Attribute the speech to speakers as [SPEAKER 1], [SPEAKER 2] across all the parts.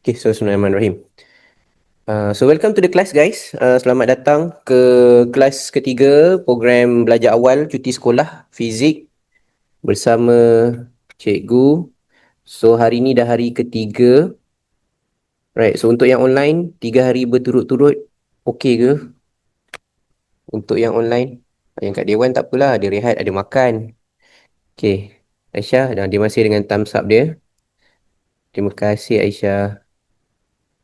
[SPEAKER 1] Okay, so Bismillahirrahmanirrahim. So welcome to the class guys. Selamat datang ke kelas ketiga program belajar awal cuti sekolah fizik bersama cikgu. So hari ni dah hari ketiga. Right, so untuk yang online 3 hari berturut-turut okey ke? Untuk yang online, yang kat Dewan tak apalah, dia rehat, ada makan. Okay, Aisyah dan dia masih dengan thumbs up dia. Terima kasih Aisyah.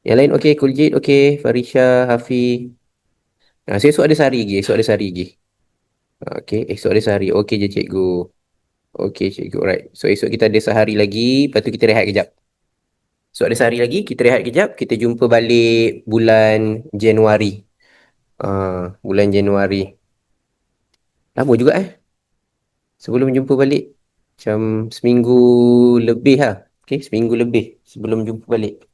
[SPEAKER 1] Yang lain okey, Kuljit okey, Farisha, Hafi. So esok ada sehari lagi, esok ada sehari lagi. Okey, esok ada sehari. Okey je cikgu. Okey cikgu, alright. So esok kita ada sehari lagi, lepas tu kita rehat kejap. So ada sehari lagi, kita rehat kejap. Kita jumpa balik bulan Januari. Bulan Januari. Lama juga sebelum jumpa balik. Macam seminggu lebih lah. Okey, seminggu lebih sebelum jumpa balik.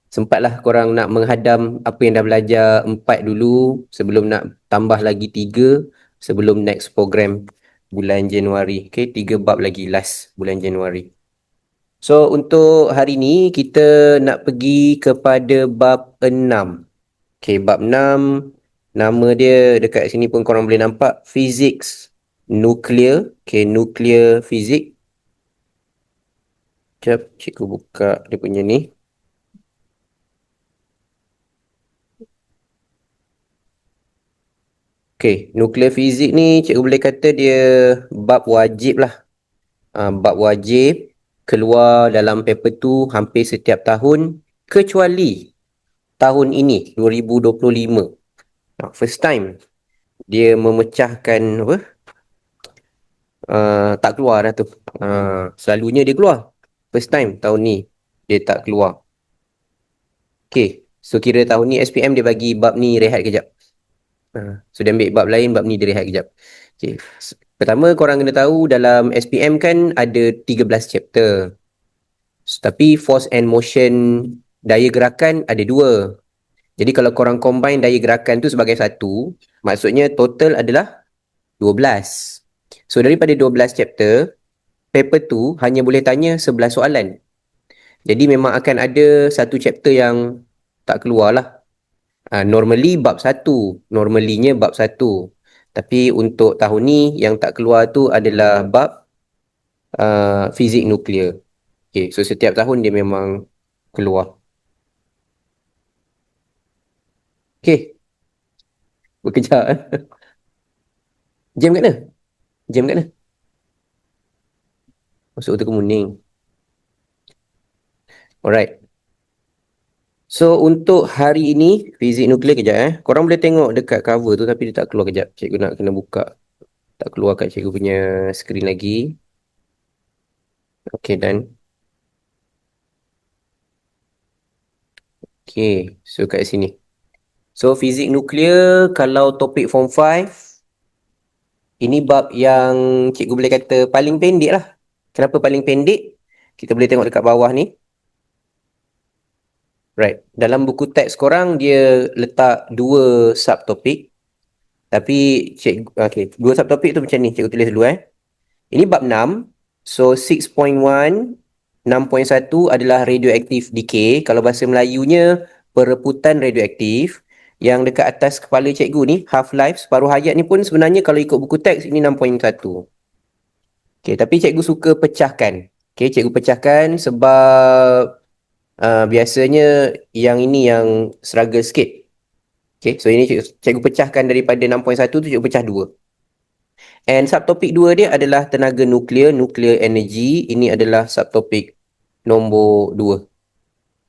[SPEAKER 1] Sempatlah korang nak menghadam apa yang dah belajar 4 dulu sebelum nak tambah lagi 3 sebelum next program bulan Januari. Okay, 3 bab lagi last bulan Januari. So untuk hari ni kita nak pergi kepada bab 6. Okay, bab 6 nama dia dekat sini pun korang boleh nampak, Physics Nuclear. Okay, Nuclear Physics. Sekejap, cikgu buka dia punya ni. Okay, Nuclear Physics ni cikgu boleh kata dia bab wajib lah. Bab wajib keluar dalam paper tu hampir setiap tahun kecuali tahun ini 2025. First time dia memecahkan apa? Tak keluar dah tu. Selalunya dia keluar. First time tahun ni dia tak keluar. Okay, so kira tahun ni SPM dia bagi bab ni rehat kejap. So dia ambil bab lain, bab ni dia rehat kejap. Okay. Pertama korang kena tahu dalam SPM kan ada 13 chapter. Tapi force and motion daya gerakan ada 2. Jadi kalau korang combine daya gerakan tu sebagai satu, maksudnya total adalah 12. So daripada 12 chapter, paper tu hanya boleh tanya 11 soalan. Jadi memang akan ada satu chapter yang tak keluar lah. Normally bab 1. Normalinya bab 1. Tapi untuk tahun ni yang tak keluar tu adalah bab fizik nuklear. Okay, so setiap tahun dia memang keluar. Okay, berkejap. Jam kat mana? Jam kat mana? Masuk tu kemuning. Alright. So untuk hari ini, fizik nuklear kejap Korang boleh tengok dekat cover tu tapi dia tak keluar kejap. Cikgu nak kena buka. Tak keluar kat cikgu punya screen lagi. Okay, done. Okay, so kat sini. So fizik nuklear kalau topik form 5, ini bab yang cikgu boleh kata paling pendek lah. Kenapa paling pendek? Kita boleh tengok dekat bawah ni. Right. Dalam buku teks korang dia letak 2 subtopik. Tapi dua subtopik tu macam ni, cikgu tulis dulu Ini bab 6. So 6.1, 6.1 adalah radioactive decay. Kalau bahasa Melayunya pereputan radioaktif. Yang dekat atas kepala cikgu ni, half life, separuh hayat ni pun sebenarnya kalau ikut buku teks ini 6.1. Okay, tapi cikgu suka pecahkan. Okay, cikgu pecahkan sebab biasanya yang ini yang struggle sikit. Okay, so ini cikgu pecahkan daripada 6.1 tu cikgu pecah 2. And subtopik 2 dia adalah tenaga nuklear, nuclear energy. Ini adalah subtopik nombor 2.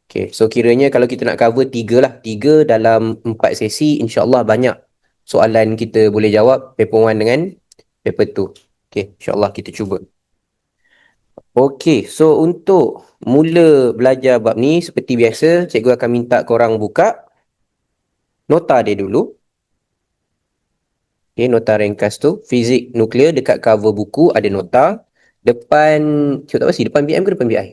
[SPEAKER 1] Okay, so kiranya kalau kita nak cover 3 lah. 3 dalam 4 sesi, insyaAllah banyak soalan kita boleh jawab paper 1 dengan paper 2. Okay, insyaAllah kita cuba. Okay, so untuk mula belajar bab ni, seperti biasa, cikgu akan minta korang buka nota dia dulu. Okay, nota ringkas tu. Fizik nuklear dekat cover buku ada nota. Depan, cikgu tak pasti, depan BM ke depan BI?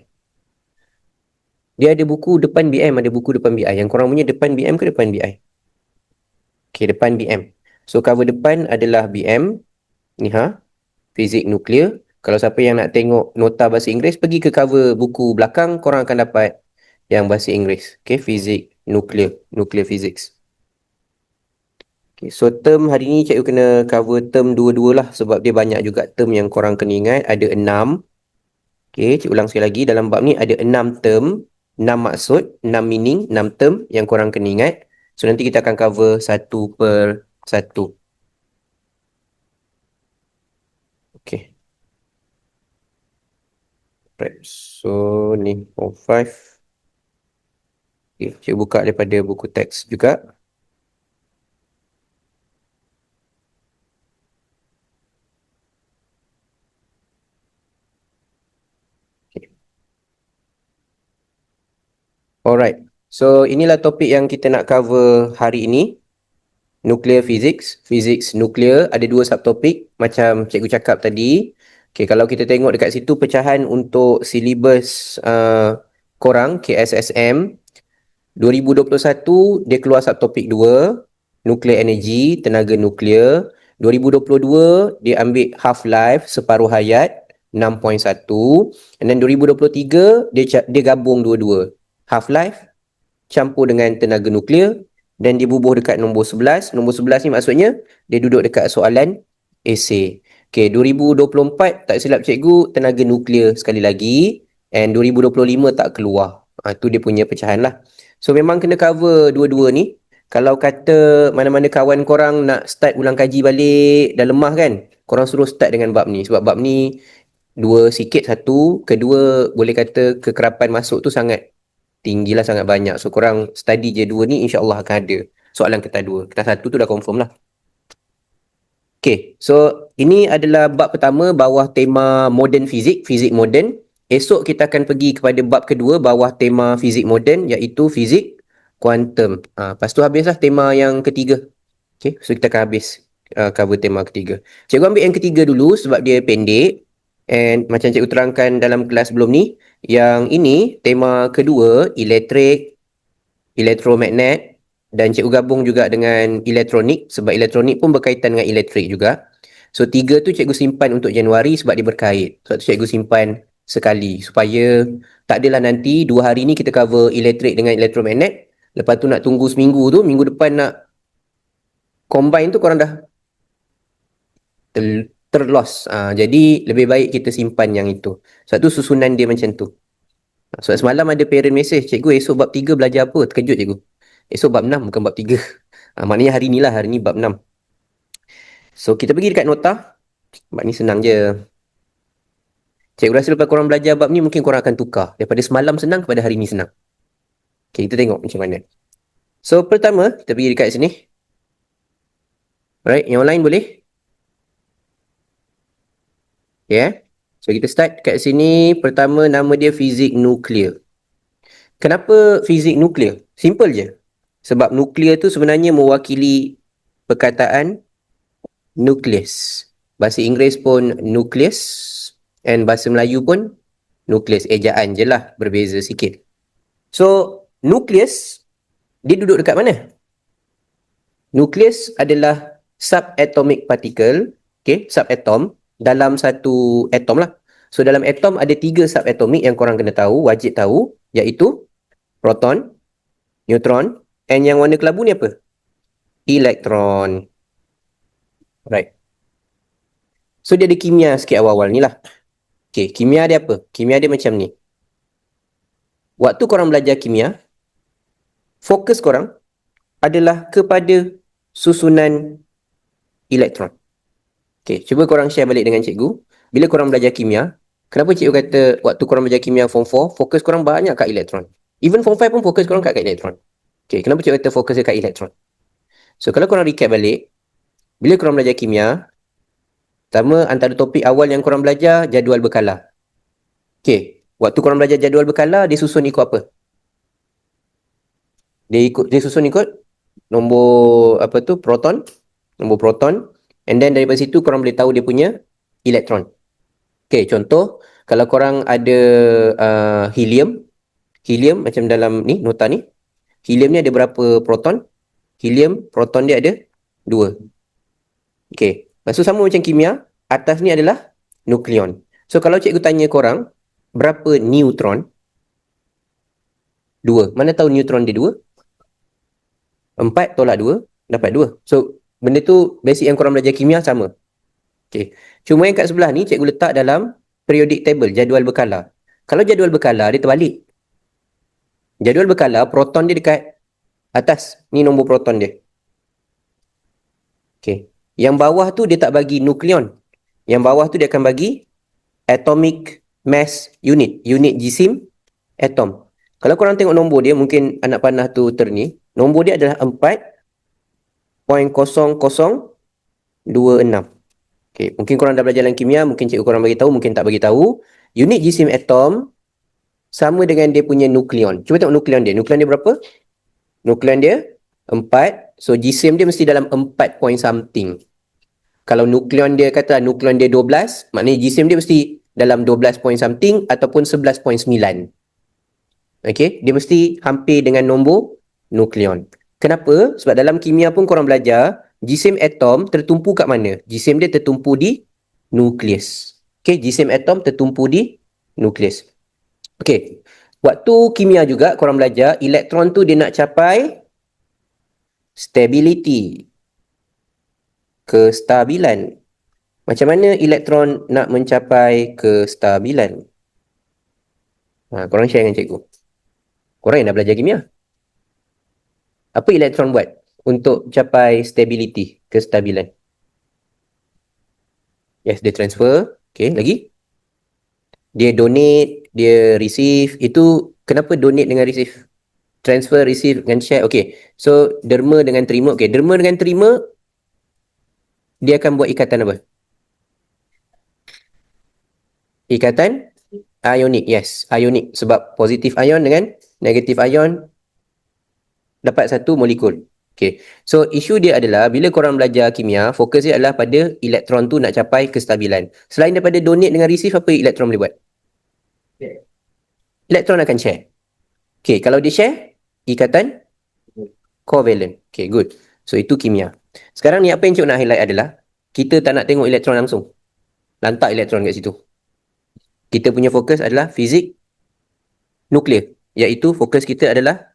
[SPEAKER 1] Dia ada buku depan BM, ada buku depan BI. Yang korang punya depan BM ke depan BI? Okay, depan BM. So, cover depan adalah BM. Ni Fizik nuklear. Kalau siapa yang nak tengok nota bahasa Inggeris, pergi ke cover buku belakang, korang akan dapat yang bahasa Inggeris. Okay, fizik nuclear physics. Okay, so term hari ni cikgu kena cover term dua-dua lah sebab dia banyak juga term yang korang kena ingat. Ada 6. Okay, cikgu ulang sekali lagi. Dalam bab ni ada 6 term, 6 maksud, 6 meaning, 6 term yang korang kena ingat. So nanti kita akan cover satu per satu. Okay. Right. So ni form 5. Okay, cikgu buka daripada buku teks juga. Okay. Alright. So inilah topik yang kita nak cover hari ini. Nuclear physics, physics nuklear, ada 2 subtopik macam cikgu cakap tadi. Okay, kalau kita tengok dekat situ pecahan untuk silibus korang KSSM 2021 dia keluar subtopik 2, nuclear energy, tenaga nuklear. 2022 dia ambil half life, separuh hayat 6.1, and then 2023 dia gabung dua-dua, half life campur dengan tenaga nuklear, dan dia bubuh dekat nombor 11. Nombor 11 ni maksudnya dia duduk dekat soalan esei. Okay, 2024 tak silap cikgu tenaga nuklear sekali lagi, and 2025 tak keluar. Tu dia punya pecahan lah. So memang kena cover dua-dua ni. Kalau kata mana-mana kawan korang nak start ulang kaji balik dah lemah kan, korang suruh start dengan bab ni. Sebab bab ni dua sikit satu, kedua boleh kata kekerapan masuk tu sangat tinggi lah, sangat banyak. So korang study je dua ni, insyaAllah akan ada soalan kertas 2. Kertas 1 tu dah confirm lah. Okay, so ini adalah bab pertama bawah tema modern fizik, fizik modern. Esok kita akan pergi kepada bab kedua bawah tema fizik modern, iaitu fizik kuantum. Lepas tu habislah tema yang ketiga. Okay, so kita akan habis cover tema ketiga. Cikgu ambil yang ketiga dulu sebab dia pendek. And macam cikgu terangkan dalam kelas sebelum ni, yang ini tema kedua, elektrik, elektromagnet, dan cikgu gabung juga dengan elektronik sebab elektronik pun berkaitan dengan elektrik juga. So 3 tu cikgu simpan untuk Januari sebab dia berkait. Sebab tu cikgu simpan sekali supaya tak adalah nanti 2 hari ni kita cover elektrik dengan elektromagnet, lepas tu nak tunggu seminggu tu, minggu depan nak combine tu korang dah terlost. Jadi lebih baik kita simpan yang itu. Sebab tu susunan dia macam tu. Sebab semalam ada parent message, cikgu esok bab 3 belajar apa? Terkejut cikgu. Esok bab 6 bukan bab 3. Maknanya hari ni lah, hari ni bab 6. So kita pergi dekat nota. Bab ni senang je. Cikgu rasa lepas korang belajar bab ni, mungkin korang akan tukar. Daripada semalam senang kepada hari ni senang. Okay, kita tengok macam mana. So pertama, kita pergi dekat sini. Alright, yang lain boleh? Yeah. So kita start kat sini. Pertama nama dia fizik nuklear. Kenapa fizik nuklear? Simple je. Sebab nuklear tu sebenarnya mewakili perkataan nukleus. Bahasa Inggeris pun nucleus, and bahasa Melayu pun nukleus. Ejaan je lah, berbeza sikit. So nukleus dia duduk dekat mana? Nukleus adalah subatomic particle, okay, subatom dalam satu atom lah. So dalam atom ada 3 subatomik yang korang kena tahu, wajib tahu, iaitu proton, neutron, and yang warna kelabu ni apa? Elektron. Right. So dia ada kimia sikit awal-awal ni lah. Okay, kimia dia apa? Kimia dia macam ni. Waktu korang belajar kimia, fokus korang adalah kepada susunan elektron. Okay, cuba korang share balik dengan cikgu. Bila korang belajar kimia, kenapa cikgu kata waktu korang belajar kimia form 4, fokus korang banyak kat elektron. Even form 5 pun fokus korang kat elektron. Okay, kenapa cikgu kata fokus kat elektron? So kalau korang recap balik, bila korang belajar kimia, pertama antara topik awal yang korang belajar, jadual berkala. Okay, waktu korang belajar jadual berkala, dia susun ikut apa? Dia susun ikut nombor apa tu, proton, nombor proton, and then daripada situ korang boleh tahu dia punya elektron. Okay, contoh kalau korang ada helium macam dalam ni nota ni, helium ni ada berapa proton? Helium proton dia ada 2. Okay, lepas tu sama macam kimia, atas ni adalah nukleon. So kalau cikgu tanya korang berapa neutron, 2. Mana tahu neutron dia 2? 4 tolak 2, dapat 2. So, benda tu basic yang korang belajar kimia sama. Okay. Cuma yang kat sebelah ni, cikgu letak dalam periodic table, jadual berkala. Kalau jadual berkala, dia terbalik. Jadual berkala, proton dia dekat atas. Ni nombor proton dia. Okay. Yang bawah tu dia tak bagi nukleon. Yang bawah tu dia akan bagi atomic mass unit. Unit jisim atom. Kalau korang tengok nombor dia, mungkin anak panah tu terni. Nombor dia adalah 4.0026. Okay. Mungkin korang dah belajar dalam kimia, mungkin cikgu korang bagi tahu, mungkin tak bagi tahu. Unit jisim atom sama dengan dia punya nukleon. Cuba tengok nukleon dia. Nukleon dia berapa? Nukleon dia 4. So, jisim dia mesti dalam 4 point something. Kalau nukleon dia kata nukleon dia 12, maknanya jisim dia mesti dalam 12 point something ataupun 11.9. Okay, dia mesti hampir dengan nombor nukleon. Kenapa? Sebab dalam kimia pun korang belajar, jisim atom tertumpu kat mana? Jisim dia tertumpu di nukleus. Okay, jisim atom tertumpu di nukleus. Okay, waktu kimia juga korang belajar, elektron tu dia nak capai stability, kestabilan. Macam mana elektron nak mencapai kestabilan? Korang share dengan cikgu. Korang yang dah belajar kimia. Apa elektron buat untuk capai stability, kestabilan? Yes, dia transfer. Okay, lagi? Dia donate, dia receive. Itu kenapa donate dengan receive? Transfer, receive dengan share. Okay, so derma dengan terima. Okay, derma dengan terima, dia akan buat ikatan apa? Ikatan ionik. Yes, ionik. Sebab positif ion dengan negatif ion dapat satu molekul. Okay. So, isu dia adalah bila korang belajar kimia, fokus dia adalah pada elektron tu nak capai kestabilan. Selain daripada donate dengan receive, apa elektron boleh buat? Elektron akan share. Okay, kalau dia share, ikatan covalent. Okay, good. So, itu kimia. Sekarang ni apa yang cikgu nak highlight adalah, kita tak nak tengok elektron langsung. Lantak elektron kat situ. Kita punya fokus adalah fizik nuklear. Iaitu fokus kita adalah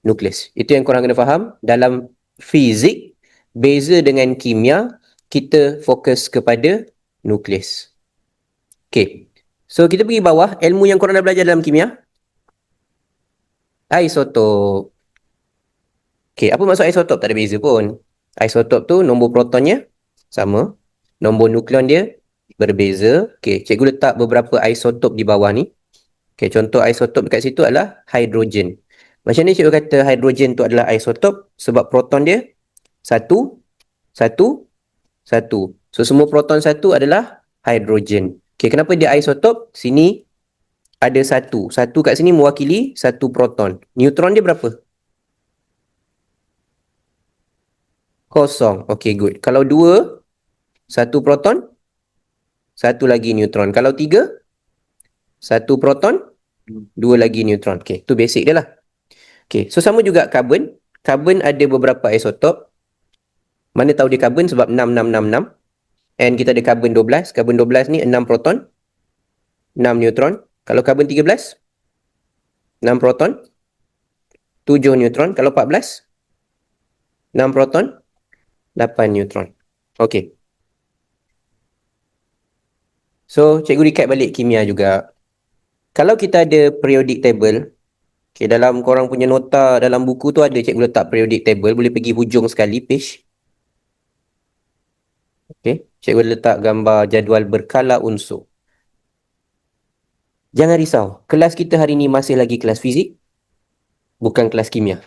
[SPEAKER 1] nukleus. Itu yang korang kena faham. Dalam fizik, beza dengan kimia, kita fokus kepada nukleus. Okay. So, kita pergi bawah. Ilmu yang korang dah belajar dalam kimia. Isotop. Okay, apa maksud isotop? Tak ada beza pun. Isotop tu nombor protonnya sama. Nombor nukleon dia berbeza. Okay, cikgu letak beberapa isotop di bawah ni. Okay, contoh isotop dekat situ adalah hidrogen. Macam ni cikgu kata hidrogen tu adalah isotop sebab proton dia 1, 1, 1. So, semua proton 1 adalah hidrogen. Okay, kenapa dia isotop? Sini ada 1. 1 kat sini mewakili 1 proton. Neutron dia berapa? Kosong. Okay, good. Kalau 2, 1 proton, 1 lagi neutron. Kalau 3, 1 proton, 2 lagi neutron. Okay, tu basic dia lah. Okay, so sama juga karbon. Karbon ada beberapa isotop. Mana tahu dia karbon sebab 6666. And kita ada karbon 12. Karbon 12 ni 6 proton, 6 neutron. Kalau karbon 13, 6 proton, 7 neutron. Kalau 14, 6 proton, 8 neutron. Okay. So, cikgu recap balik kimia juga. Kalau kita ada periodic table, okay, dalam korang punya nota, dalam buku tu ada cikgu letak periodic table. Boleh pergi hujung sekali, page. Okay. Cikgu letak gambar jadual berkala unsur. Jangan risau. Kelas kita hari ni masih lagi kelas fizik. Bukan kelas kimia.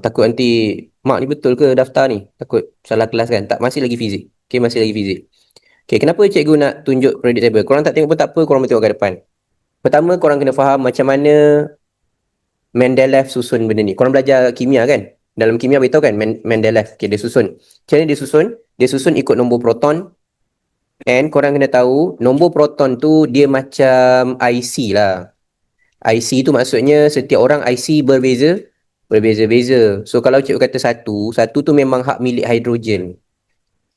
[SPEAKER 1] Takut nanti, mak ni betul ke daftar ni? Takut salah kelas kan? Tak, masih lagi fizik. Okay, masih lagi fizik. Okay, kenapa cikgu nak tunjuk periodic table? Korang tak tengok pun tak apa, korang tengok ke depan. Pertama, korang kena faham macam mana Mendeleev susun benda ni. Korang belajar kimia kan? Dalam kimia beritahu kan Mendeleev. Okay, dia susun. Macam mana dia susun? Dia susun ikut nombor proton. And korang kena tahu, nombor proton tu dia macam IC lah. IC tu maksudnya setiap orang IC berbeza-beza. So, kalau cikgu kata 1, 1 tu memang hak milik hidrogen.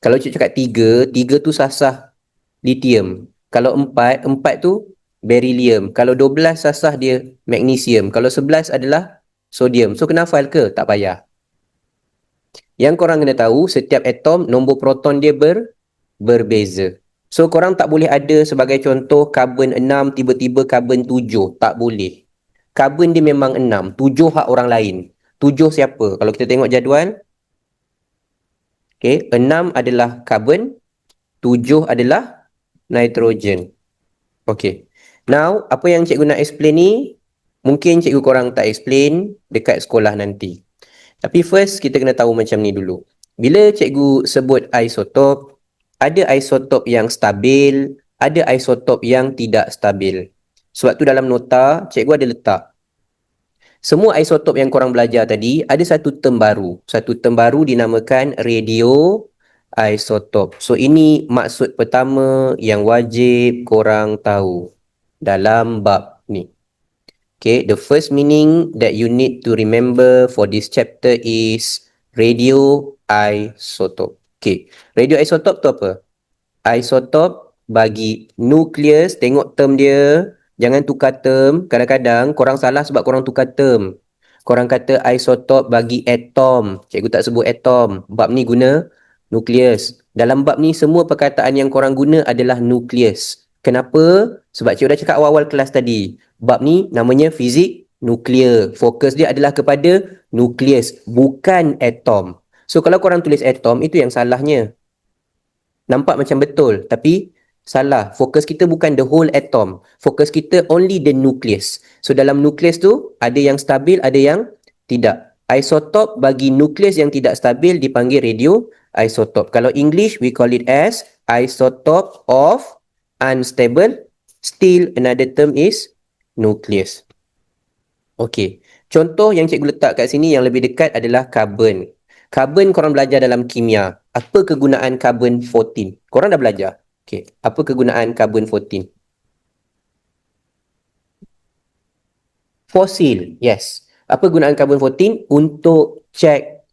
[SPEAKER 1] Kalau cikgu cakap 3, 3 tu sasah lithium. Kalau 4, 4 tu beryllium. Kalau 12 sasah dia magnesium. Kalau 11 adalah sodium. So kena hafal ke? Tak payah. Yang korang kena tahu, setiap atom nombor proton dia berbeza. So korang tak boleh ada sebagai contoh karbon 6 tiba-tiba karbon 7. Tak boleh. Karbon dia memang 6. 7 hak orang lain. 7 siapa? Kalau kita tengok jadual, okay, 6 adalah karbon, 7 adalah nitrogen. Okay. Now, apa yang cikgu nak explain ni, mungkin cikgu korang tak explain dekat sekolah nanti. Tapi first, kita kena tahu macam ni dulu. Bila cikgu sebut isotop, ada isotop yang stabil, ada isotop yang tidak stabil. Sebab tu dalam nota, cikgu ada letak. Semua isotop yang korang belajar tadi, ada satu term baru. Satu term baru dinamakan radio isotop. So, ini maksud pertama yang wajib korang tahu dalam bab ni. Okay, the first meaning that you need to remember for this chapter is radioisotope. Okay, radioisotope tu apa? Isotop bagi nukleus, tengok term dia, jangan tukar term. Kadang-kadang korang salah sebab korang tukar term. Korang kata isotop bagi atom. Cikgu tak sebut atom. Bab ni guna nukleus. Dalam bab ni semua perkataan yang korang guna adalah nukleus. Kenapa? Sebab cikgu dah cakap awal-awal kelas tadi. Bab ni namanya fizik nuklear. Fokus dia adalah kepada nukleus, bukan atom. So kalau korang tulis atom, itu yang salahnya. Nampak macam betul, tapi salah. Fokus kita bukan the whole atom. Fokus kita only the nucleus. So dalam nucleus tu, ada yang stabil, ada yang tidak. Isotop bagi nukleus yang tidak stabil dipanggil radioisotop. Kalau English, we call it as isotope of unstable. Still another term is nucleus. Okey. Contoh yang cikgu letak kat sini yang lebih dekat adalah karbon. Karbon korang belajar dalam kimia. Apa kegunaan karbon 14? Korang dah belajar. Okey. Apa kegunaan karbon 14? Fosil. Yes. Apa gunaan karbon 14? Untuk cek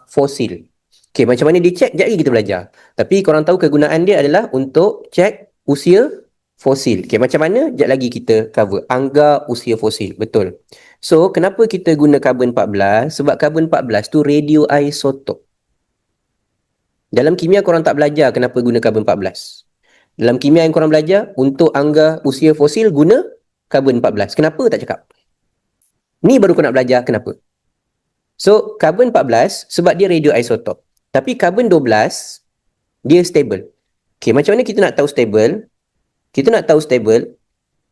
[SPEAKER 1] fosil. Okey, macam mana dia cek? Sekejap lagi kita belajar. Tapi korang tahu kegunaan dia adalah untuk cek usia fosil. Okey, macam mana? Sekejap lagi kita cover. Anggar usia fosil. Betul. So, kenapa kita guna karbon 14? Sebab karbon 14 tu radioisotop. Dalam kimia korang tak belajar kenapa guna karbon 14. Dalam kimia yang korang belajar, untuk anggar usia fosil guna karbon 14. Kenapa tak cakap? Ni baru kau nak belajar kenapa. So, karbon 14 sebab dia radioisotop. Tapi karbon 12, dia stable. Okay, macam mana kita nak tahu stable? Kita nak tahu stable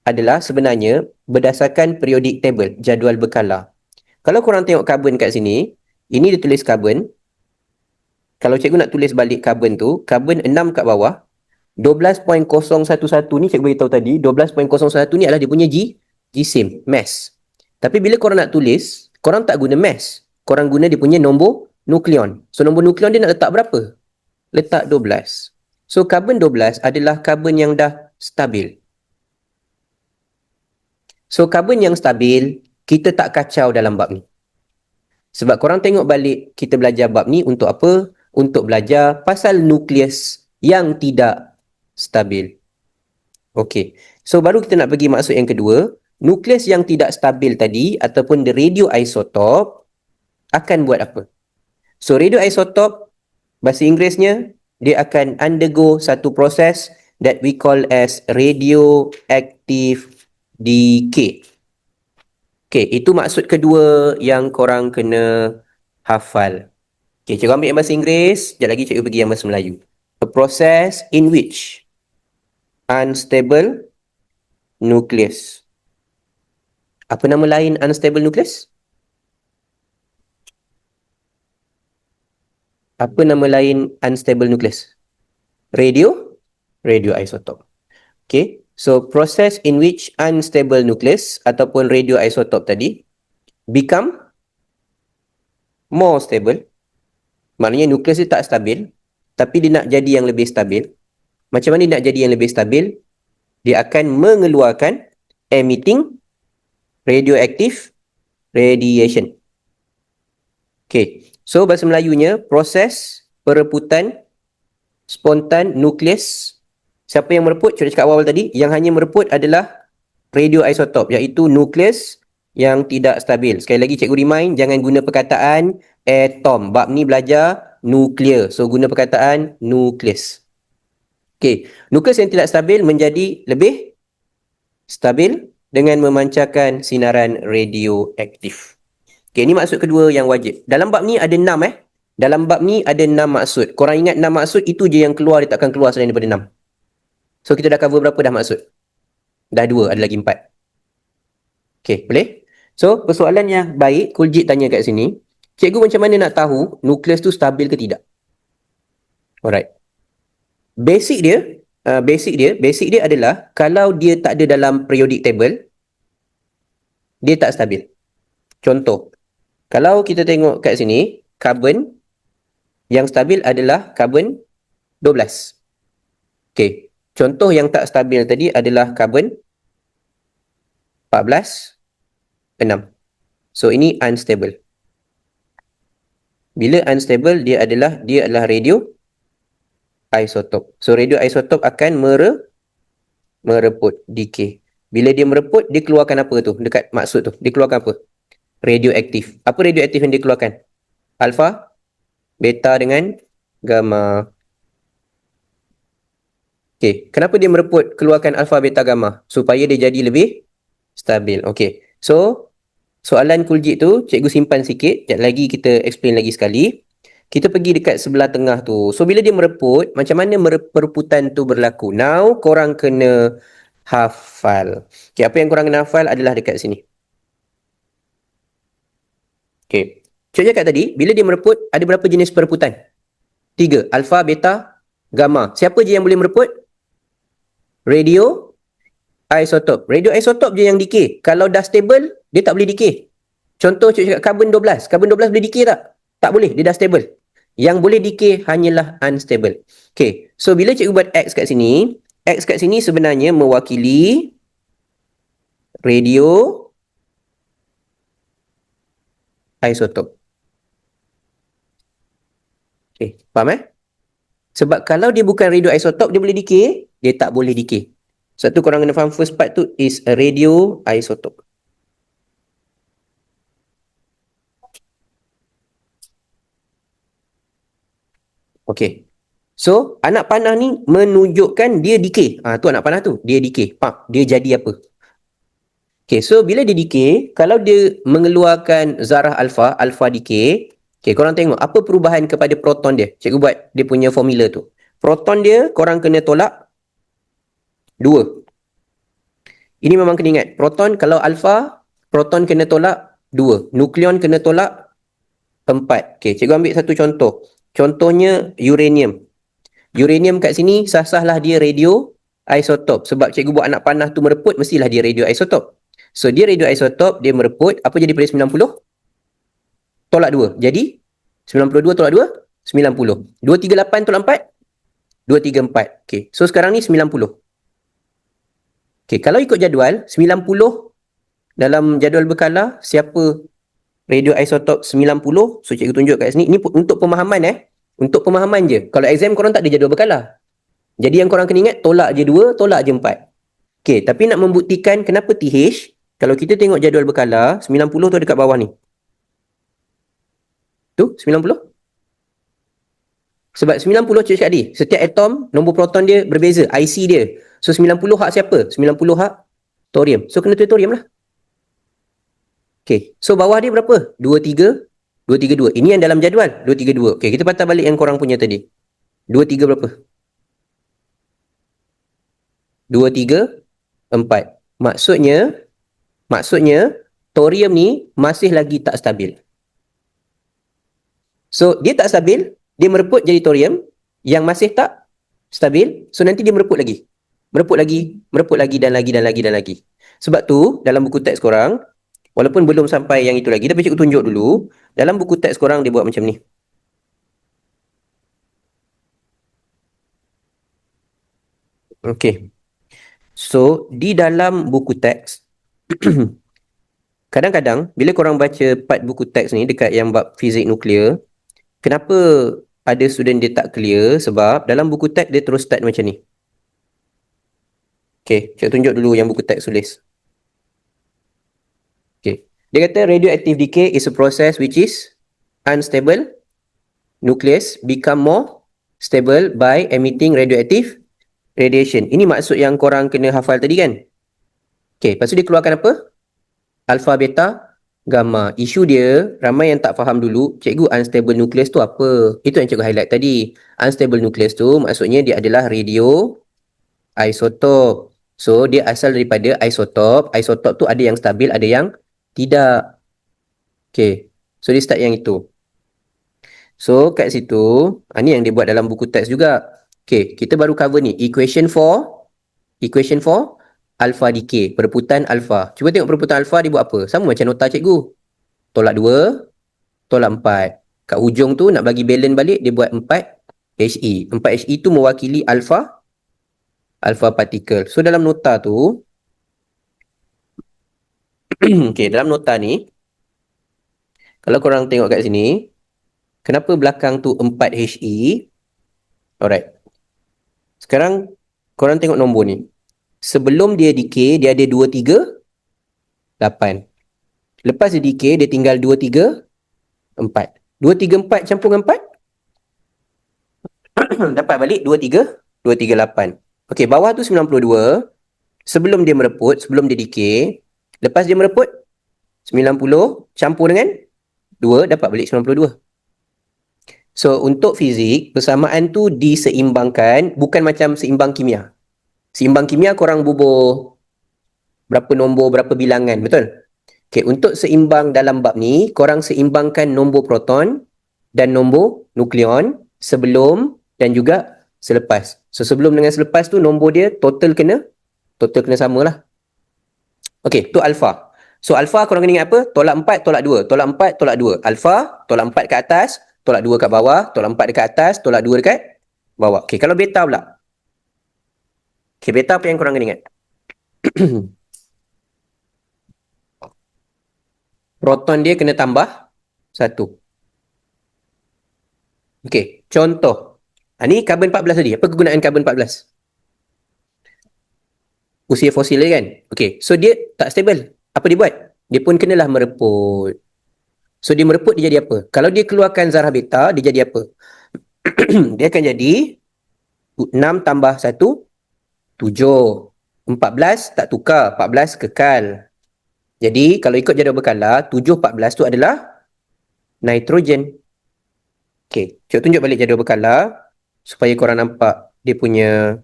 [SPEAKER 1] adalah sebenarnya berdasarkan periodic table, jadual berkala. Kalau korang tengok karbon kat sini, ini dia tulis karbon. Kalau cikgu nak tulis balik karbon tu, karbon 6 kat bawah, 12.011 ni cikgu beritahu tadi, 12.01 ni adalah dia punya GSIM, mass. Tapi bila korang nak tulis, korang tak guna mass. Korang guna dia punya nombor nukleon. So nombor nukleon dia nak letak berapa? Letak 12. So karbon 12 adalah karbon yang dah stabil. So karbon yang stabil, kita tak kacau dalam bab ni. Sebab korang tengok balik kita belajar bab ni untuk apa? Untuk belajar pasal nukleus yang tidak stabil. Okey. So baru kita nak pergi maksud yang kedua. Nukleus yang tidak stabil tadi ataupun the radioisotop akan buat apa? So radioisotop bahasa Inggerisnya dia akan undergo satu proses that we call as radioactive decay. Okay, itu maksud kedua yang korang kena hafal. Okay, cikgu ambil yang bahasa Inggeris, sekejap lagi cikgu pergi yang bahasa Melayu. A process in which unstable nucleus. Apa nama lain unstable nucleus? Apa nama lain unstable nucleus? Radioisotop. Okay, so process in which unstable nucleus ataupun radioisotop tadi become more stable. Maknanya nukleus dia tak stabil, tapi dia nak jadi yang lebih stabil. Macam mana dia nak jadi yang lebih stabil? Dia akan mengeluarkan emitting radioactive radiation. Okay, so bahasa Melayunya, proses perebutan spontan nukleus Siapa yang mereput? Saya cakap awal tadi, yang hanya mereput adalah radioisotop, iaitu nukleus yang tidak stabil. Sekali lagi cikgu remind, jangan guna perkataan atom. Bab ni belajar nuklear. So guna perkataan nukleus. Okey, nukleus yang tidak stabil menjadi lebih stabil dengan memancarkan sinaran radioaktif. Okey, ini maksud kedua yang wajib. Dalam bab ni ada 6 Dalam bab ni ada 6 maksud. Korang ingat 6 maksud, itu je yang keluar, dia takkan keluar selain daripada 6. So kita dah cover berapa dah maksud? Dah 2, ada lagi 4. Okey, boleh? So, persoalan yang baik, Kuljit tanya kat sini, cikgu macam mana nak tahu nukleus tu stabil ke tidak? Alright. Basic dia adalah kalau dia tak ada dalam periodic table, dia tak stabil. Contoh, kalau kita tengok kat sini, karbon yang stabil adalah karbon 12. Okey, contoh yang tak stabil tadi adalah karbon 14, 6. So, ini unstable. Bila unstable, dia adalah radioisotop. So, radioisotop akan mereput, decay. Bila dia mereput, dia keluarkan apa tu? Dekat maksud tu, dia keluarkan apa? Radioaktif. Apa radioaktif yang dia keluarkan? Alpha, beta dengan gamma. Okey, kenapa dia mereput keluarkan alpha, beta, gamma? Supaya dia jadi lebih stabil. Okey, so soalan Kuljit tu cikgu simpan sikit. Sekejap lagi kita explain lagi sekali. Kita pergi dekat sebelah tengah tu. So bila dia mereput, macam mana pereputan tu berlaku? Now korang kena hafal. Okey, apa yang korang kena hafal adalah dekat sini. Okey, cikgu cakap tadi, bila dia mereput, ada berapa jenis pereputan? 3. Alpha, beta, gamma. Siapa je yang boleh mereput? Radioisotop. Radioisotop je yang decay. Kalau dah stable, dia tak boleh decay. Contoh cikgu cakap karbon 12. Karbon 12 boleh decay tak? Tak boleh, dia dah stable. Yang boleh decay hanyalah unstable. Okay, so bila cikgu buat X kat sini sebenarnya mewakili radioisotop. Okay, faham Sebab kalau dia bukan radioisotop, dia boleh decay, dia tak boleh decay. Satu korang kena faham first part tu is a radioisotop. Okay. So, anak panah ni menunjukkan dia decay. Tu anak panah tu, dia decay. Dia jadi apa? Okay, so bila dia decay, kalau dia mengeluarkan zarah alpha, alpha decay, okay, korang tengok apa perubahan kepada proton dia. Cikgu buat dia punya formula tu. Proton dia, korang kena tolak 2. Ini memang kena ingat. Proton, kalau alpha, proton kena tolak 2. Nukleon kena tolak 4. Okay, cikgu ambil satu contoh. Contohnya uranium. Uranium kat sini, sah-sahlah dia radioisotop. Sebab cikgu buat anak panah tu mereput, mestilah dia radioisotop. So, dia radioisotop, dia mereput. Apa jadi pada 90? Tolak 2. Jadi, 92 tolak 2, 90. 238 tolak 4, 234. Okay, so sekarang ni 90. Okay, kalau ikut jadual, 90 dalam jadual berkala, siapa radioisotop 90? So, cikgu tunjuk kat sini. Ini untuk pemahaman Untuk pemahaman je. Kalau exam korang tak ada jadual berkala. Jadi yang korang kena ingat, tolak je 2, tolak je 4. Okay, tapi nak membuktikan kenapa TH, kalau kita tengok jadual berkala, 90 tu dekat bawah ni. Tu, 90. Sebab 90 cikgu cakap tadi, setiap atom, nombor proton dia berbeza, IC dia. So 90 hak siapa? 90 hak thorium. So kena tulis thorium lah. Okay, so bawah dia berapa? 23, 232. Ini yang dalam jadual, 232. Okay, kita patah balik yang korang punya tadi. 23 berapa? 234. Maksudnya thorium ni masih lagi tak stabil. So dia tak stabil, dia mereput jadi thorium yang masih tak stabil. So nanti dia mereput lagi dan lagi. Sebab tu dalam buku teks korang, walaupun belum sampai yang itu lagi, tapi cikgu tunjuk dulu, dalam buku teks korang dia buat macam ni. Okay. So, di dalam buku teks, kadang-kadang, bila korang baca part buku teks ni dekat yang bab fizik nuklear, kenapa ada student dia tak clear? Sebab dalam buku teks dia terus start macam ni. Okay, saya tunjuk dulu yang buku teks tulis. Okay. Dia kata radioactive decay is a process which is unstable. Nucleus become more stable by emitting radioactive radiation. Ini maksud yang korang kena hafal tadi kan? Okay, lepas tu dia keluarkan apa? Alpha, beta, gamma. Isu dia, ramai yang tak faham dulu, cikgu unstable nucleus tu apa? Itu yang cikgu highlight tadi. Unstable nucleus tu maksudnya dia adalah radio isotop. So, dia asal daripada isotop. Isotop tu ada yang stabil, ada yang tidak. Okay, so dia start yang itu. So, kat situ, ni yang dia buat dalam buku teks juga. Okay, kita baru cover ni. Equation for alpha decay. Pereputan alpha. Cuba tengok pereputan alpha dia buat apa. Sama macam nota cikgu. Tolak 2, tolak 4. Kat hujung tu nak bagi balance balik, dia buat 4 He. 4 He tu mewakili alpha particle. So, dalam nota tu, okay, dalam nota ni, kalau korang tengok kat sini, kenapa belakang tu 4 He? Alright. Sekarang, korang tengok nombor ni. Sebelum dia decay, dia ada 2, 3, 8. Lepas dia decay, dia tinggal 2, 3, 4. 2, 3, 4 campur dengan 4? Dapat balik 2, 3, 2, 3, 8. Okey, bawah tu 92. Sebelum dia mereput, sebelum dia decay. Lepas dia mereput, 90 campur dengan 2, dapat balik 92. So, untuk fizik, persamaan tu diseimbangkan, bukan macam seimbang kimia. Seimbang kimia korang bubuh berapa nombor, berapa bilangan, betul? Okay, untuk seimbang dalam bab ni, korang seimbangkan nombor proton dan nombor nukleon sebelum dan juga selepas. So, sebelum dengan selepas tu, nombor dia total kena sama lah. Okay, tu alpha. So, alpha korang kena ingat apa? Tolak 4, tolak 2. Tolak 4, tolak 2. Alpha, tolak 4 kat atas, tolak 2 kat bawah, tolak 4 dekat atas, tolak 2 dekat bawah. Okay, kalau beta pula. Okay, beta apa yang korang kena ingat? Proton dia kena tambah 1. Okey, contoh. Ni karbon 14 tadi. Apa kegunaan karbon 14? Usia fosil dia kan? Okey, so dia tak stable. Apa dia buat? Dia pun kenalah mereput. So dia mereput, dia jadi apa? Kalau dia keluarkan zarah beta, dia jadi apa? Dia akan jadi 6 tambah 1, 7. 14 tak tukar, 14 kekal. Jadi kalau ikut jadual berkala, 7, 14 tu adalah nitrogen. Okay, cuba tunjuk balik jadual berkala supaya korang nampak dia punya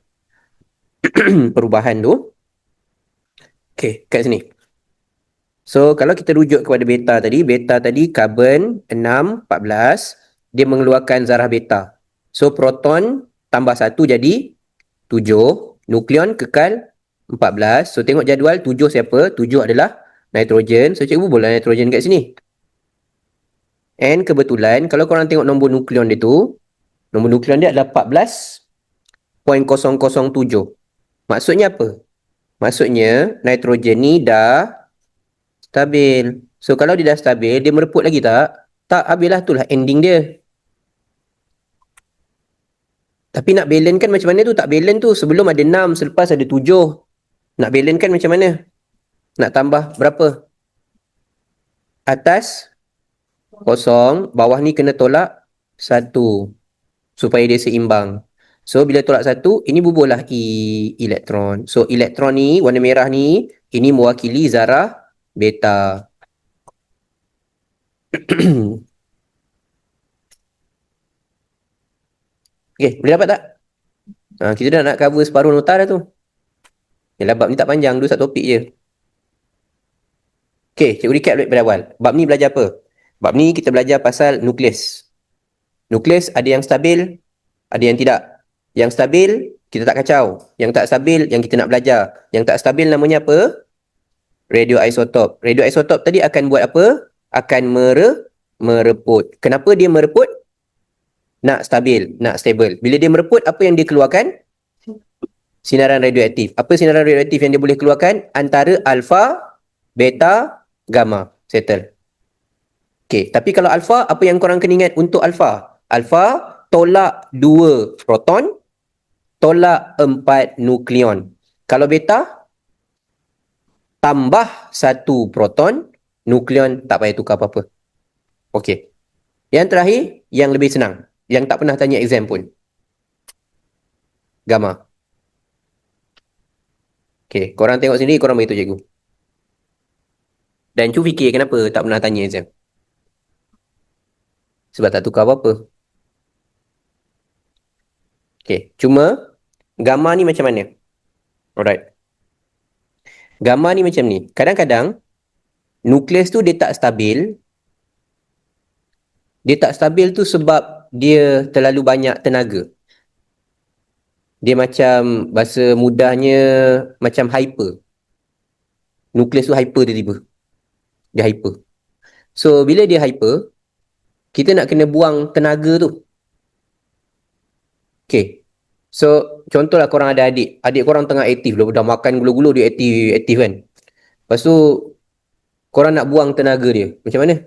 [SPEAKER 1] perubahan tu. Okay, kat sini. So, kalau kita rujuk kepada beta tadi karbon 6, 14, dia mengeluarkan zarah beta. So, proton tambah 1 jadi 7, nukleon kekal 14. So, tengok jadual 7 siapa? 7 adalah nitrogen. So, cikgu boleh nitrogen kat sini. And kebetulan, kalau korang tengok nombor nukleon dia tu, nombor nukleon dia adalah 14.007. Maksudnya apa? Maksudnya, nitrogen ni dah stabil. So, kalau dia dah stabil, dia mereput lagi tak? Tak, habislah itulah ending dia. Tapi nak balance kan macam mana tu? Tak balance tu. Sebelum ada 6, selepas ada 7. Nak balance kan macam mana? Nak tambah berapa? Atas kosong, bawah ni kena tolak 1. Supaya dia seimbang. So, bila tolak 1, ini bubuhlah elektron. So, elektron ni, warna merah ni, ini mewakili zarah beta. Okay, boleh dapat tak? Kita dah nak cover separuh nota dah tu. Yalah, bab ni tak panjang, 2 satu topik je. Okay, cikgu recap daripada awal. Bab ni belajar apa? Bab ni kita belajar pasal nukleus. Nukleus ada yang stabil, ada yang tidak. Yang stabil, kita tak kacau. Yang tak stabil, yang kita nak belajar. Yang tak stabil namanya apa? Radioisotop. Radioisotop tadi akan buat apa? Akan mereput. Kenapa dia mereput? Nak stabil, nak stable. Bila dia mereput, apa yang dia keluarkan? Sinaran radioaktif. Apa sinaran radioaktif yang dia boleh keluarkan? Antara alfa, beta, gamma. Settle. Okay, tapi kalau alfa, apa yang korang kena ingat untuk alfa? Alfa tolak 2 proton, tolak 4 nukleon. Kalau beta, tambah satu proton, nukleon tak payah tukar apa-apa. Okey. Yang terakhir, yang lebih senang. Yang tak pernah tanya exam pun. Gamma. Okey, korang tengok sendiri, korang beritahu cikgu. Dan cu fikir kenapa tak pernah tanya exam. Sebab tak tukar apa-apa. Okey, cuma gamma ni macam mana? Alright. Gamma ni macam ni. Kadang-kadang, nukleus tu dia tak stabil. Dia tak stabil tu sebab dia terlalu banyak tenaga. Dia macam, bahasa mudahnya, macam hyper. Nukleus tu hyper tiba-tiba. Dia hyper. So, bila dia hyper, kita nak kena buang tenaga tu. Okay. So, contohlah korang ada adik. Adik korang tengah aktif. Dah makan gula-gula, dia aktif kan. Lepas tu, korang nak buang tenaga dia. Macam mana?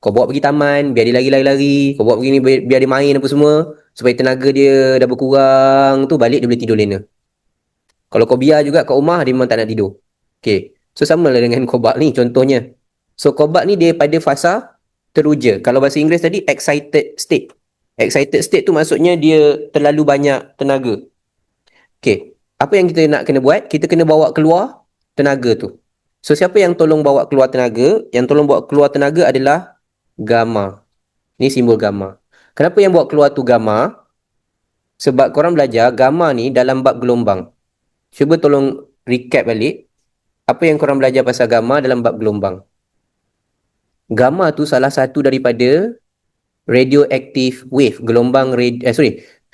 [SPEAKER 1] Kau bawa pergi taman, biar dia lari-lari. Kau bawa pergi ni, biar dia main apa semua. Supaya tenaga dia dah berkurang tu, balik dia boleh tidur lena. Kalau kau biar juga kat rumah, dia memang tak nak tidur. Okay. So, sama lah dengan kobak ni contohnya. So, kobak ni dia pada fasa teruja. Kalau bahasa Inggeris tadi, excited state. Excited state tu maksudnya dia terlalu banyak tenaga. Okay. Apa yang kita nak kena buat? Kita kena bawa keluar tenaga tu. So, siapa yang tolong bawa keluar tenaga? Yang tolong bawa keluar tenaga adalah gamma. Ni simbol gamma. Kenapa yang bawa keluar tu gamma? Sebab korang belajar gamma ni dalam bab gelombang. Cuba tolong recap balik. Apa yang korang belajar pasal gamma dalam bab gelombang. Gamma tu salah satu daripada radioactive wave, gelombang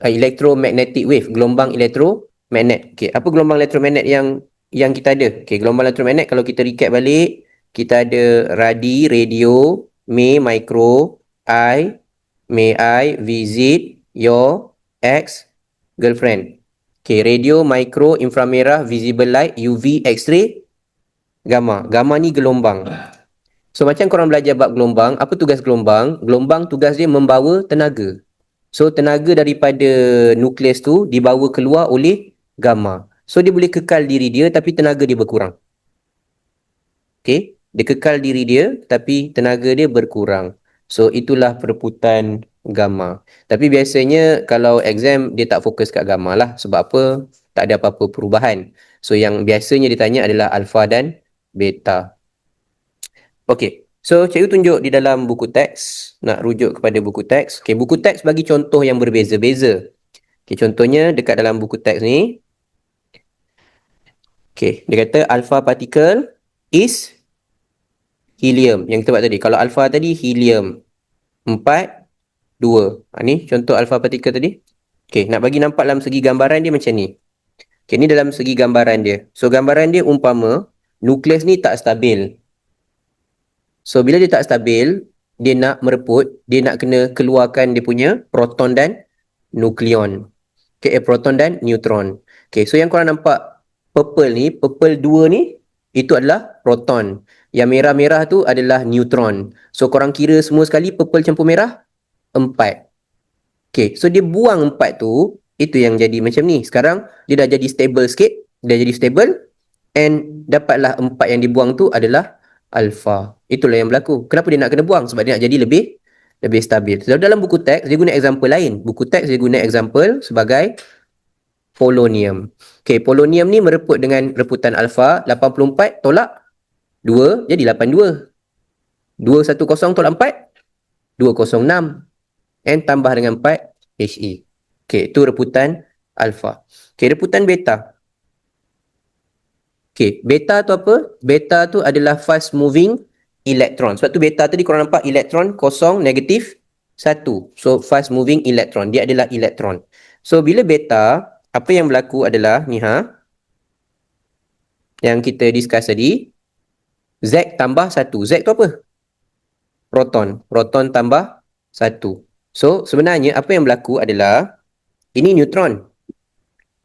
[SPEAKER 1] electromagnetic wave, gelombang elektromagnet. Okey, apa gelombang elektromagnet yang kita ada? Okey, gelombang elektromagnet kalau kita recap balik, kita ada radio, may, micro, may I visit your ex girlfriend. Okey, radio, micro, inframerah, visible light, UV, X-ray, gamma. Gamma ni gelombang. So macam korang belajar bab gelombang, apa tugas gelombang? Gelombang tugas dia membawa tenaga. So tenaga daripada nukleus tu dibawa keluar oleh gamma. So dia boleh kekal diri dia tapi tenaga dia berkurang. Okay? Dia kekal diri dia tapi tenaga dia berkurang. So itulah perebutan gamma. Tapi biasanya kalau exam dia tak fokus kat gamma lah. Sebab apa? Tak ada apa-apa perubahan. So yang biasanya ditanya adalah alpha dan beta. Okey. So, cikgu tunjuk di dalam buku teks. Nak rujuk kepada buku teks. Okey, buku teks bagi contoh yang berbeza-beza. Okey, contohnya dekat dalam buku teks ni. Okey, dia kata alpha particle is helium. Yang kita buat tadi. Kalau alpha tadi, helium 4, 2. Ni contoh alpha particle tadi. Okey, nak bagi nampak dalam segi gambaran dia macam ni. Okey, ni dalam segi gambaran dia. So, gambaran dia umpama, nukleus ni tak stabil. So, bila dia tak stabil, dia nak mereput, dia nak kena keluarkan dia punya proton dan nukleon. Okay, proton dan neutron. Okay, so yang korang nampak purple ni, purple 2 ni, itu adalah proton. Yang merah-merah tu adalah neutron. So, korang kira semua sekali purple campur merah, 4. Okay, so dia buang 4 tu, itu yang jadi macam ni. Sekarang, dia dah jadi stable sikit, dah jadi stable, and dapatlah 4 yang dibuang tu adalah alpha. Itulah yang berlaku. Kenapa dia nak kena buang? Sebab dia nak jadi lebih stabil. So, dalam buku teks, dia guna example lain. Buku teks dia guna example sebagai polonium. Okay, polonium ni mereput dengan reputan alpha. 84 tolak 2, jadi 82. 210 tolak 4, 206. And tambah dengan 4, He. Okay, itu reputan alpha. Okay, reputan beta. Okay, beta tu apa? Beta tu adalah fast moving electron. Sebab tu beta tadi korang nampak elektron kosong, negatif, 1. So, fast moving electron. Dia adalah elektron. So, bila beta, apa yang berlaku adalah, ni yang kita discuss tadi, Z tambah 1. Z tu apa? Proton. Proton tambah 1. So, sebenarnya apa yang berlaku adalah, ini neutron.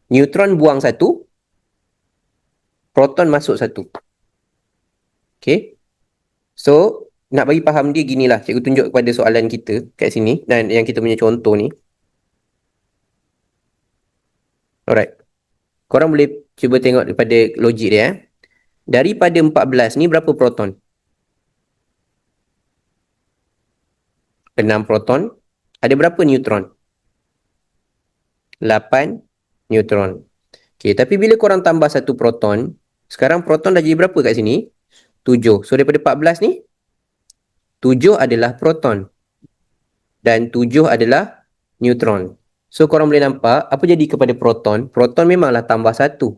[SPEAKER 1] Neutron buang 1, proton masuk 1. Okay. So, nak bagi faham dia ginilah. Cikgu tunjuk kepada soalan kita kat sini. Dan yang kita punya contoh ni. Alright. Korang boleh cuba tengok daripada logik dia. Daripada 14 ni berapa proton? 6 proton. Ada berapa neutron? 8 neutron. Okay, tapi bila korang tambah satu proton, sekarang proton dah jadi berapa kat sini? 7. So daripada 14 ni, 7 adalah proton. Dan 7 adalah neutron. So korang boleh nampak, apa jadi kepada proton? Proton memanglah tambah satu.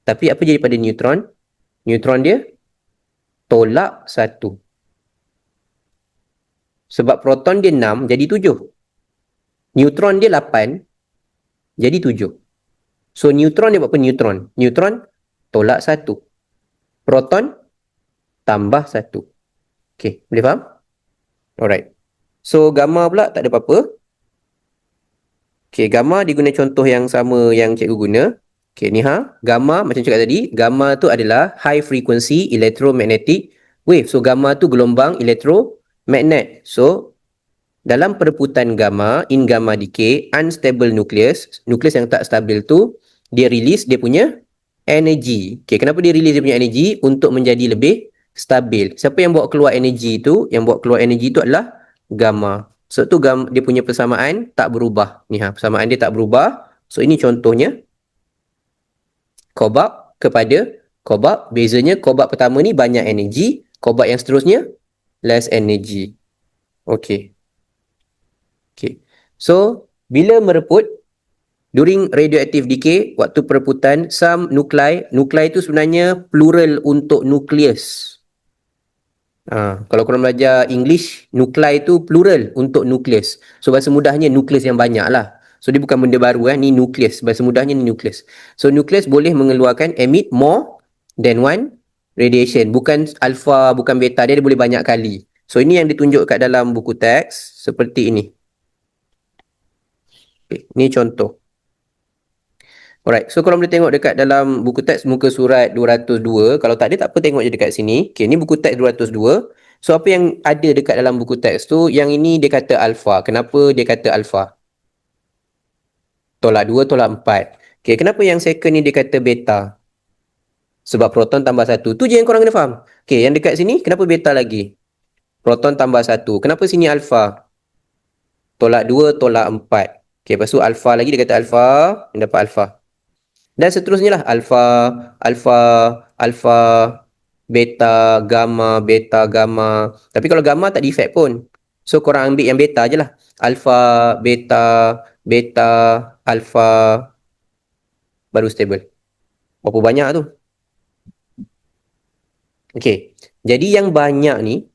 [SPEAKER 1] Tapi apa jadi pada neutron? Neutron dia tolak satu. Sebab proton dia 6 jadi 7. Neutron dia 8 jadi 7. So neutron dia buat apa neutron? Neutron tolak satu. Proton tambah satu. Okay, boleh faham? Alright. So gamma pula tak ada apa-apa. Okay, gamma diguna contoh yang sama yang cikgu guna. Okay, ni gamma macam cakap tadi, gamma tu adalah high frequency electromagnetic wave. So gamma tu gelombang elektromagnet. So dalam pereputan gamma, in gamma decay, unstable nucleus yang tak stabil tu, dia release dia punya energy. Okay, kenapa dia release dia punya energy? Untuk menjadi lebih stabil. Siapa yang bawa keluar energy tu? Yang bawa keluar energy tu adalah gamma. So tu dia punya persamaan tak berubah. Ni persamaan dia tak berubah. So ini contohnya kobab kepada kobab. Bezanya kobab pertama ni banyak energy, kobab yang seterusnya less energy. Okay. Okay. So, bila mereput, during radioactive decay, waktu pereputan, some nuclei itu sebenarnya plural untuk nukleus. Kalau korang belajar English, nuclei itu plural untuk nukleus. So, bahasa mudahnya nukleus yang banyak lah. So, dia bukan benda baru. Ni nukleus. Bahasa mudahnya ni nukleus. So, nukleus boleh mengeluarkan, emit more than one radiation. Bukan alpha, bukan beta. Dia boleh banyak kali. So, ini yang ditunjuk kat dalam buku teks. Seperti ini. Okay, ni contoh. Alright, so korang boleh tengok dekat dalam buku teks muka surat 202. Kalau tak ada, tak apa, tengok je dekat sini. Okay, ni buku teks 202. So, apa yang ada dekat dalam buku teks tu, yang ini dia kata alpha. Kenapa dia kata alpha? Tolak 2, tolak 4. Okay, kenapa yang second ni dia kata beta? Sebab proton tambah 1. Tu je yang korang kena faham. Okay, yang dekat sini, kenapa beta lagi? Proton tambah 1. Kenapa sini alpha? Tolak 2, tolak 4. Okay, lepas tu alpha lagi, dia kata alpha. Dia dapat alpha. Dan seterusnya lah. Alpha, alpha, alpha, beta, gamma. Tapi kalau gamma tak ada efek pun. So, korang ambil yang beta je lah. Alpha, beta, beta, alpha. Baru stable. Berapa banyak tu? Okay. Jadi yang banyak ni,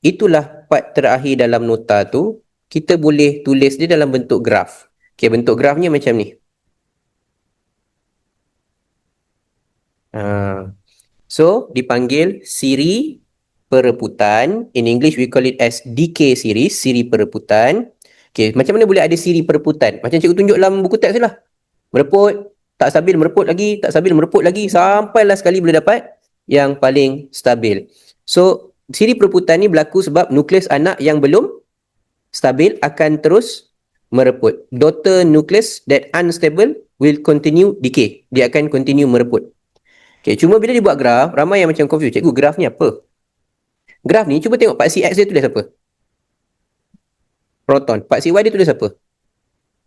[SPEAKER 1] itulah part terakhir dalam nota tu. Kita boleh tulis dia dalam bentuk graf. Okay, bentuk grafnya macam ni. So, dipanggil siri pereputan. In English, we call it as decay series, siri pereputan. Okay, macam mana boleh ada siri pereputan? Macam cikgu tunjuk dalam buku teks lah. Mereput, tak stabil, mereput lagi, tak stabil, mereput lagi, sampailah sekali boleh dapat yang paling stabil. So, siri pereputan ni berlaku sebab nukleus anak yang belum stabil akan terus mereput. Daughter nucleus that unstable will continue decay. Dia akan continue mereput. Okay, cuma bila dia buat graf, ramai yang macam confused. Cikgu, graf ni apa? Graf ni, cuba tengok part CX dia tulis apa? Proton. Part CY dia tulis apa?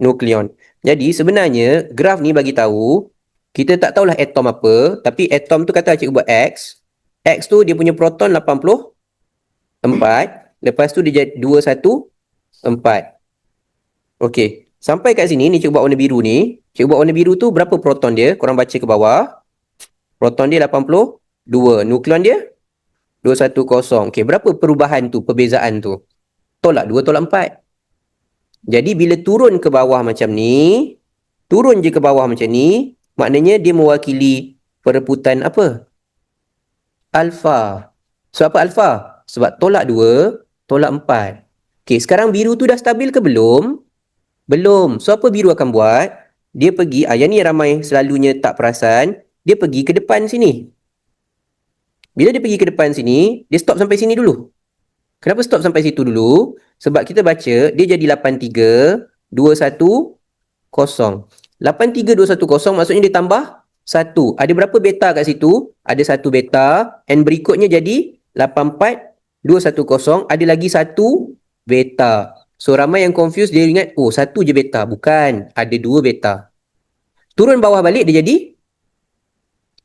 [SPEAKER 1] Nukleon. Jadi sebenarnya graf ni bagi tahu kita tak tahulah atom apa, tapi atom tu kata cikgu buat X. X tu dia punya proton 84. Lepas tu dia jadi 214. Okey. Sampai kat sini ni cikgu buat warna biru ni. Cikgu buat warna biru tu berapa proton dia? Korang baca ke bawah. Proton dia 82. Nukleon dia 210. Okey, berapa perubahan tu, perbezaan tu? Tolak 2, tolak 4. Jadi bila turun ke bawah macam ni, turun je ke bawah macam ni, maknanya dia mewakili pereputan apa? Alpha. So apa alpha? Sebab tolak 2, tolak 4. Okey, sekarang biru tu dah stabil ke belum? Belum. So apa biru akan buat? Dia pergi, yang ni ramai selalunya tak perasan, dia pergi ke depan sini. Bila dia pergi ke depan sini, dia stop sampai sini dulu. Kenapa stop sampai situ dulu? Sebab kita baca, dia jadi 83, 210. 83, 210 maksudnya dia tambah 1. Ada berapa beta kat situ? Ada 1 beta. And berikutnya jadi 84210. Ada lagi 1 beta. So ramai yang confused, dia ingat, oh 1 je beta. Bukan. Ada 2 beta. Turun bawah balik dia jadi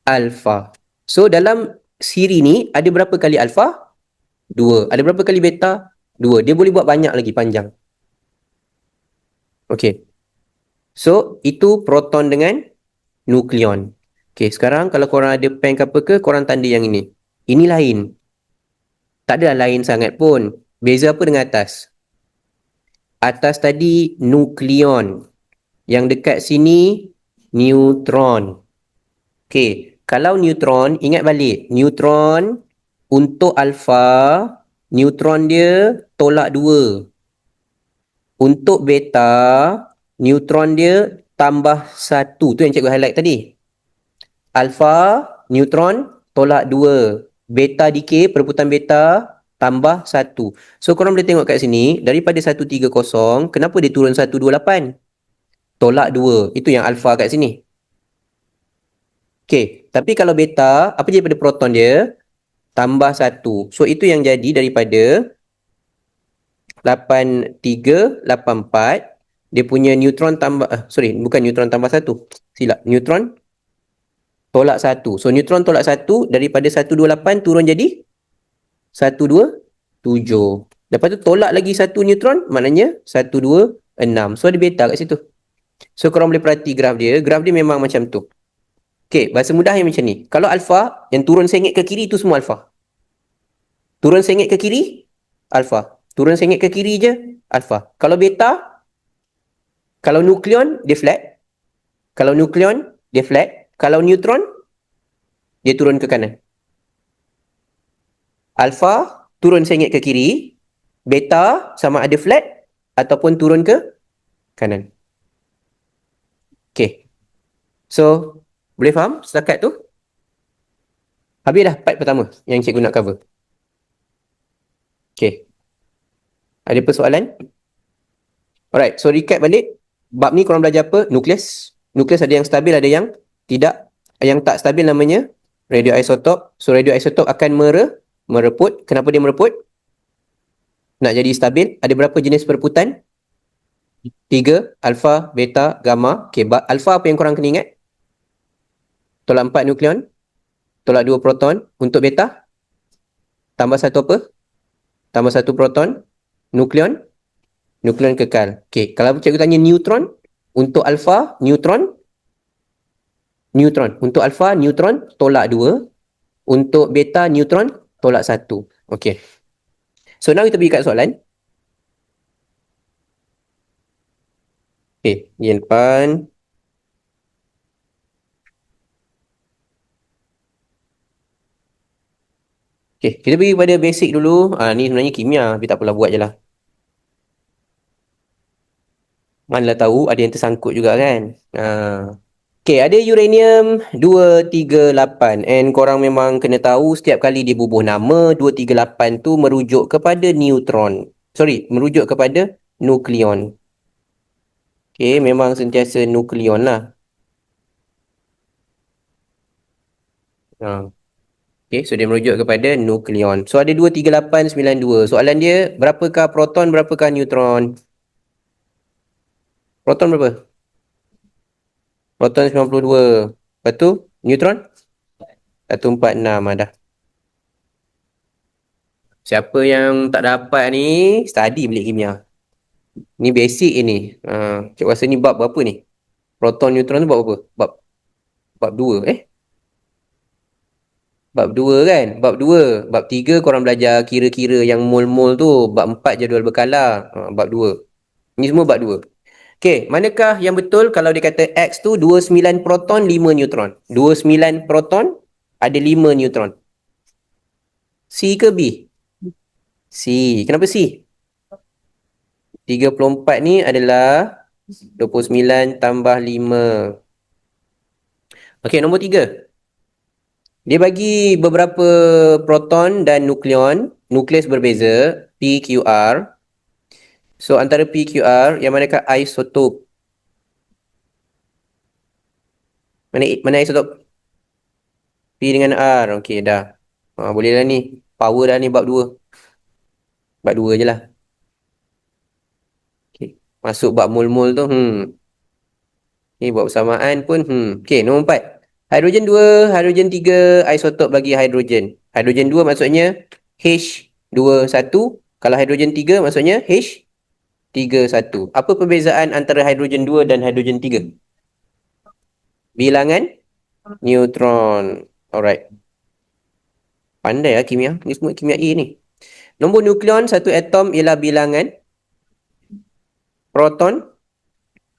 [SPEAKER 1] alpha. So dalam siri ni ada berapa kali alpha? 2. Ada berapa kali beta? 2. Dia boleh buat banyak lagi panjang. Okay. So itu proton dengan nukleon. Okay, sekarang kalau korang ada pen ke apa ke, korang tanda yang ini. Ini lain. Tak ada lain sangat pun. Beza apa dengan atas? Atas tadi nukleon. Yang dekat sini neutron. Okay, kalau neutron, ingat balik. Neutron untuk alpha, neutron dia tolak 2. Untuk beta, neutron dia tambah 1. Tu yang cikgu highlight tadi. Alpha, neutron tolak 2. Beta decay, perebutan beta tambah 1. So korang boleh tengok kat sini, daripada 130, kenapa dia turun 128? Tolak 2. Itu yang alpha kat sini. Okay, tapi kalau beta, apa je daripada proton dia? Tambah 1. So itu yang jadi daripada 8384. Dia punya neutron tambah, bukan neutron tambah 1. Silap, neutron tolak 1. So neutron tolak 1, daripada 128 turun jadi 127. Lepas tu tolak lagi 1 neutron, maknanya 126. So ada beta kat situ. So korang boleh perhati graf dia. Graf dia memang macam tu. Okay, bahasa mudah yang macam ni. Kalau alpha, yang turun sengit ke kiri tu semua alpha. Turun sengit ke kiri, alpha. Turun sengit ke kiri je, alpha. Kalau beta, kalau nukleon, dia flat. Kalau nukleon, dia flat. Kalau neutron, dia turun ke kanan. Alpha, turun sengit ke kiri. Beta, sama ada flat ataupun turun ke kanan. Okay. So, boleh faham setakat tu? Habis dah part pertama yang cikgu nak cover. Okay. Ada persoalan? Alright, so recap balik. Bab ni korang belajar apa? Nukleus. Nukleus ada yang stabil, ada yang tidak. Yang tak stabil namanya radioisotop. So radioisotop akan mereput. Kenapa dia mereput? Nak jadi stabil, ada berapa jenis pereputan? 3, alpha, beta, gamma. Okay, alpha apa yang korang kena ingat? Tolak 4 nukleon, tolak 2 proton. Untuk beta, tambah 1 apa? Tambah 1 proton. Nukleon kekal. Okay, kalau cikgu tanya neutron, untuk alpha, neutron. Untuk alpha, neutron tolak 2. Untuk beta, neutron tolak 1. Okay. So now kita pergi kat soalan. Okay, yang depan. Okay, kita pergi pada basic dulu. Ni sebenarnya kimia, tapi tak apalah, buat je lah. Manalah tahu, ada yang tersangkut juga kan. Okay, ada uranium 238. And korang memang kena tahu setiap kali dia bubuh nama 238 tu merujuk kepada neutron. Merujuk kepada nukleon. Okay, memang sentiasa nukleon lah. Okay, so dia merujuk kepada nukleon. So ada 23892. Soalan dia, berapakah proton, berapakah neutron? Proton berapa? Proton 92. Lepas tu, neutron? 146 ada. Siapa yang tak dapat ni, study balik kimia. Ni basic ini. Cikgu rasa ni bab berapa ni? Proton, neutron tu bab apa? Bab 2. Bab 2 kan? Bab 2. Bab 3 korang belajar kira-kira yang mol-mol tu. Bab 4 jadual berkala. Bab 2. Ni semua bab 2. Okay, manakah yang betul kalau dia kata X tu 29 proton, 5 neutron? 29 proton, ada 5 neutron. C ke B? C. Kenapa C? 34 ni adalah 29 tambah 5. Okay, nombor 3. Dia bagi beberapa proton dan nukleon, nukleus berbeza, PQR. So, antara PQR, yang manakah isotop? Mana isotop P dengan R. Okey, dah. Boleh lah ni. Power dah ni bab 2. Bab 2 je lah. Okay. Masuk bab mol-mol tu. Ni buat persamaan pun. Okey, nombor 4. Hidrogen 2, hidrogen 3, isotop bagi hidrogen. Hidrogen 2 maksudnya H21. Kalau hidrogen 3 maksudnya H31. Apa perbezaan antara hidrogen 2 dan hidrogen 3? Bilangan neutron. Alright. Pandai lah kimia. Ni semua kimia A ni. Nombor nukleon satu atom ialah bilangan proton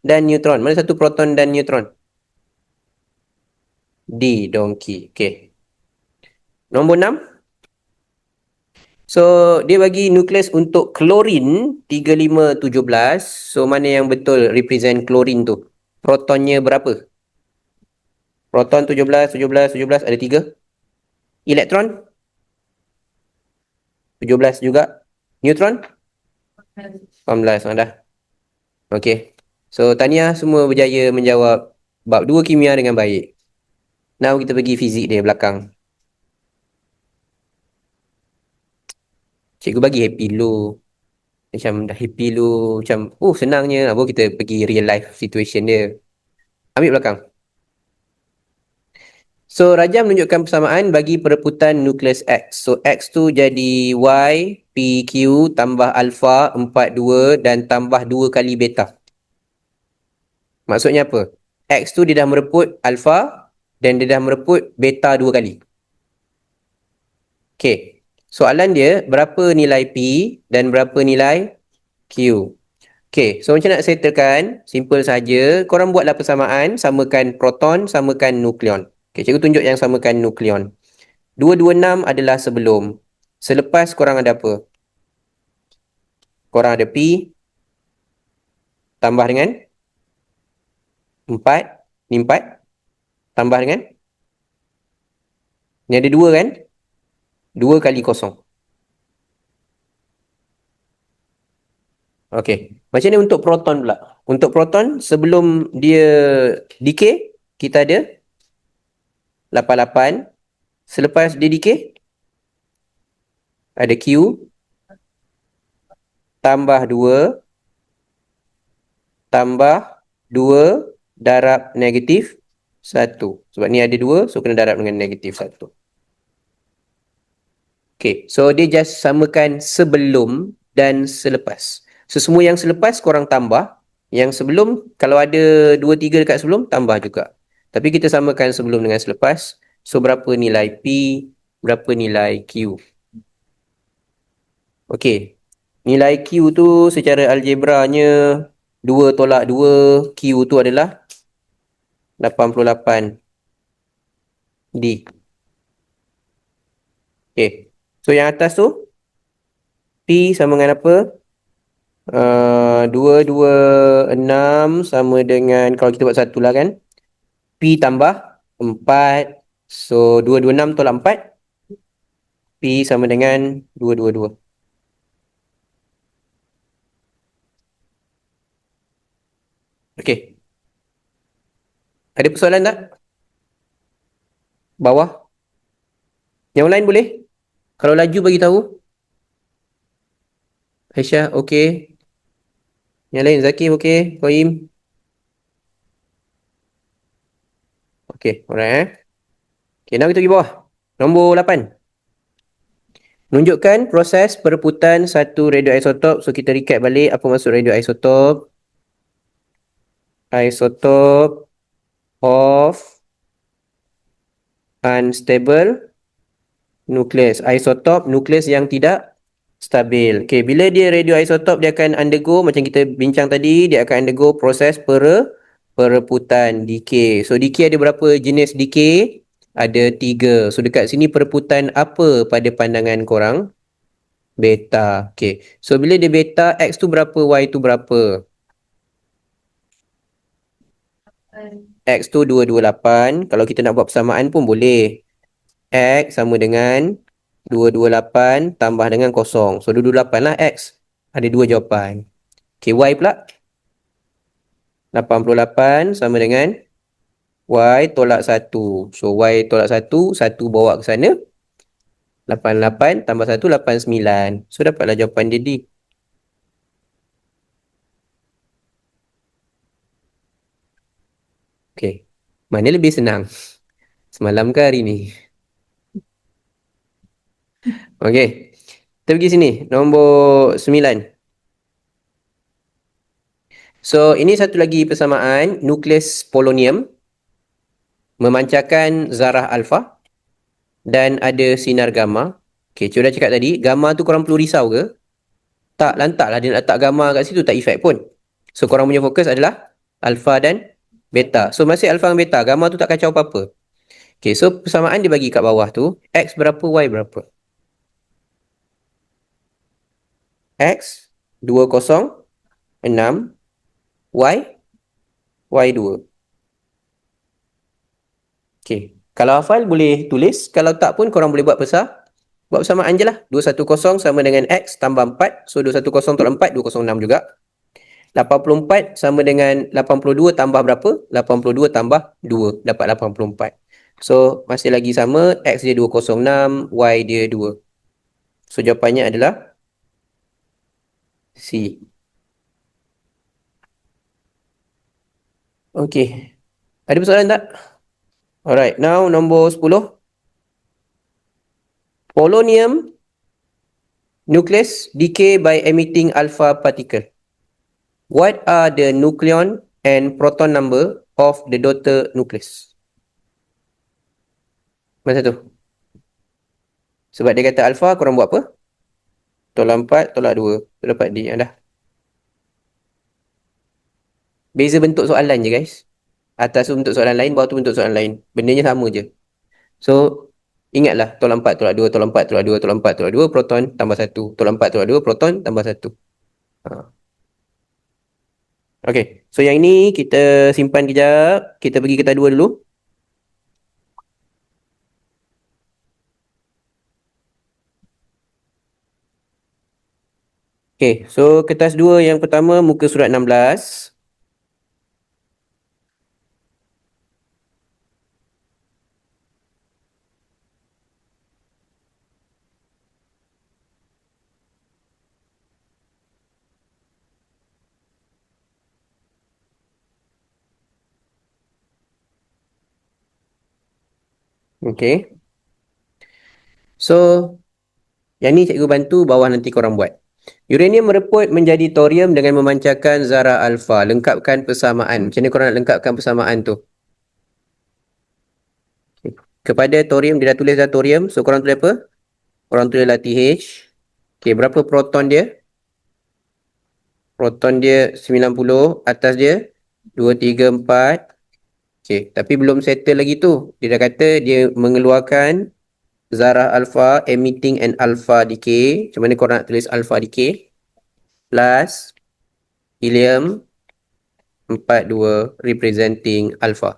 [SPEAKER 1] dan neutron. Mana satu proton dan neutron? D, donkey. Okay. Nombor 6. So, dia bagi nukleus untuk klorin 3517. So, mana yang betul represent klorin tu? Protonnya berapa? Proton 17, 17, 17 ada 3. Elektron 17 juga. Neutron 18. Dah. Okay. So, tahniah semua berjaya menjawab bab 2 kimia dengan baik. Now kita pergi fizik dia belakang. Cikgu bagi happy lu. Macam dah happy lu. Macam, senangnya. Baru kita pergi real life situation dia. Ambil belakang. So, Raja menunjukkan persamaan bagi perebutan nukleus X. So, X tu jadi Y, PQ tambah alpha 42 dan tambah 2 kali beta. Maksudnya apa? X tu dia dah merebut alpha dan dia dah merebut beta 2 kali. Okay. Soalan dia, berapa nilai P dan berapa nilai Q? Okay, so macam nak settlekan, simple saja. Korang buatlah persamaan, samakan proton, samakan nukleon. Okay, cikgu tunjuk yang samakan nukleon. 226 adalah sebelum. Selepas korang ada apa? Korang ada P tambah dengan 4. Ni 4. Tambah dengan? Ni ada 2 kan? 2 kali kosong. Okay. Macam ni untuk proton pula. Untuk proton, sebelum dia decay, kita ada 88. Selepas dia decay, ada Q tambah 2 tambah 2 darab negatif 1. Sebab ni ada 2, so kena darab dengan negatif 1. Okay, so dia just samakan sebelum dan selepas. So, semua yang selepas korang tambah. Yang sebelum, kalau ada 2, 3 dekat sebelum, tambah juga. Tapi kita samakan sebelum dengan selepas. So, berapa nilai P, berapa nilai Q. Okay, nilai Q tu secara algebranya 2 tolak 2, Q tu adalah 88 D. Okay, so yang atas tu P sama dengan apa? 226 sama dengan, kalau kita buat satu lah kan, P tambah 4. So 226 tolak 4, P sama dengan 222. Okay, ada persoalan tak? Bawah. Yang lain boleh? Kalau laju bagi tahu. Aisyah, okay. Yang lain, Zakif, okay. Qaim. Okay, alright. Okay, now kita pergi bawah. Nombor 8. Menunjukkan proses perebutan satu radioisotop. So, kita recap balik apa maksud radioisotop. Isotop of unstable nucleus. Isotop nukleus yang tidak stabil. Okay, bila dia radioisotop, dia akan undergo, macam kita bincang tadi, dia akan undergo proses perebutan, decay. So, decay ada berapa jenis decay? Ada 3. So, dekat sini perebutan apa pada pandangan korang? Beta. Okay. So, bila dia beta, X tu berapa, Y tu berapa? X tu 228. Kalau kita nak buat persamaan pun boleh. X sama dengan 228 tambah dengan kosong. So, 228 lah X. Ada 2 jawapan. Okay, Y pula. 88 sama dengan Y tolak 1. So, Y tolak 1, 1 bawa ke sana. 88 tambah 1, 89. So, dapatlah jawapan dia D. Okay. Mana lebih senang? Semalam ke hari ni? Okay. Kita pergi sini. Nombor 9. So, ini satu lagi persamaan. Nukleus polonium memancarkan zarah alfa dan ada sinar gamma. Okay, Cik dah cakap tadi, gamma tu korang perlu risau ke? Tak, lantaklah dia nak letak gamma kat situ, tak efek pun. So, korang punya fokus adalah alfa dan beta. So, masih alfa dan beta, gamma tu tak kacau apa-apa. Okay, so persamaan dia bagi kat bawah tu, X berapa, Y berapa? X, 206, Y 2. Okay, kalau hafal boleh tulis, kalau tak pun korang boleh buat besar. Buat persamaan je lah. 210 sama dengan X tambah 4. So, 210 tolak 4, 206 juga. 84 sama dengan 82 tambah berapa? 82 tambah 2. Dapat 84. So, masih lagi sama. X dia 206, Y dia 2. So, jawapannya adalah C. Okay. Ada persoalan tak? Alright. Now, nombor 10. Polonium nucleus decay by emitting alpha particle. What are the nucleon and proton number of the daughter nucleus? Masa tu. Sebab dia kata alpha, korang buat apa? Tolak 4, tolak 2. Tu dapat D. Dah. Beza bentuk soalan je, guys. Atas tu bentuk soalan lain, bawah tu bentuk soalan lain. Bendanya sama je. So, ingatlah. Tolak 4, tolak 2, tolak 4, tolak 2, tolak 4, tolak 2, proton tambah 1. Tolak 4, tolak 2, proton tambah 1. Ha. Okay. So, yang ini kita simpan kejap. Kita pergi kertas 2 dulu. Okay. So, kertas 2 yang pertama, muka surat 16. Okay. So, yang ni cikgu bantu, bawah nanti korang buat. Uranium mereput menjadi thorium dengan memancarkan zarah alfa. Lengkapkan persamaan. Macam mana korang nak lengkapkan persamaan tu? Okay. Kepada thorium, dia dah tulis dah thorium. So, korang tulis apa? Korang tulis lah TH. Okay, berapa proton dia? Proton dia 90. Atas dia 2, 3, 4. Okay, tapi belum settle lagi tu. Dia dah kata dia mengeluarkan zarah alfa, emitting and alpha decay. Macam mana korang nak tulis alpha decay? Plus helium 42 representing alpha.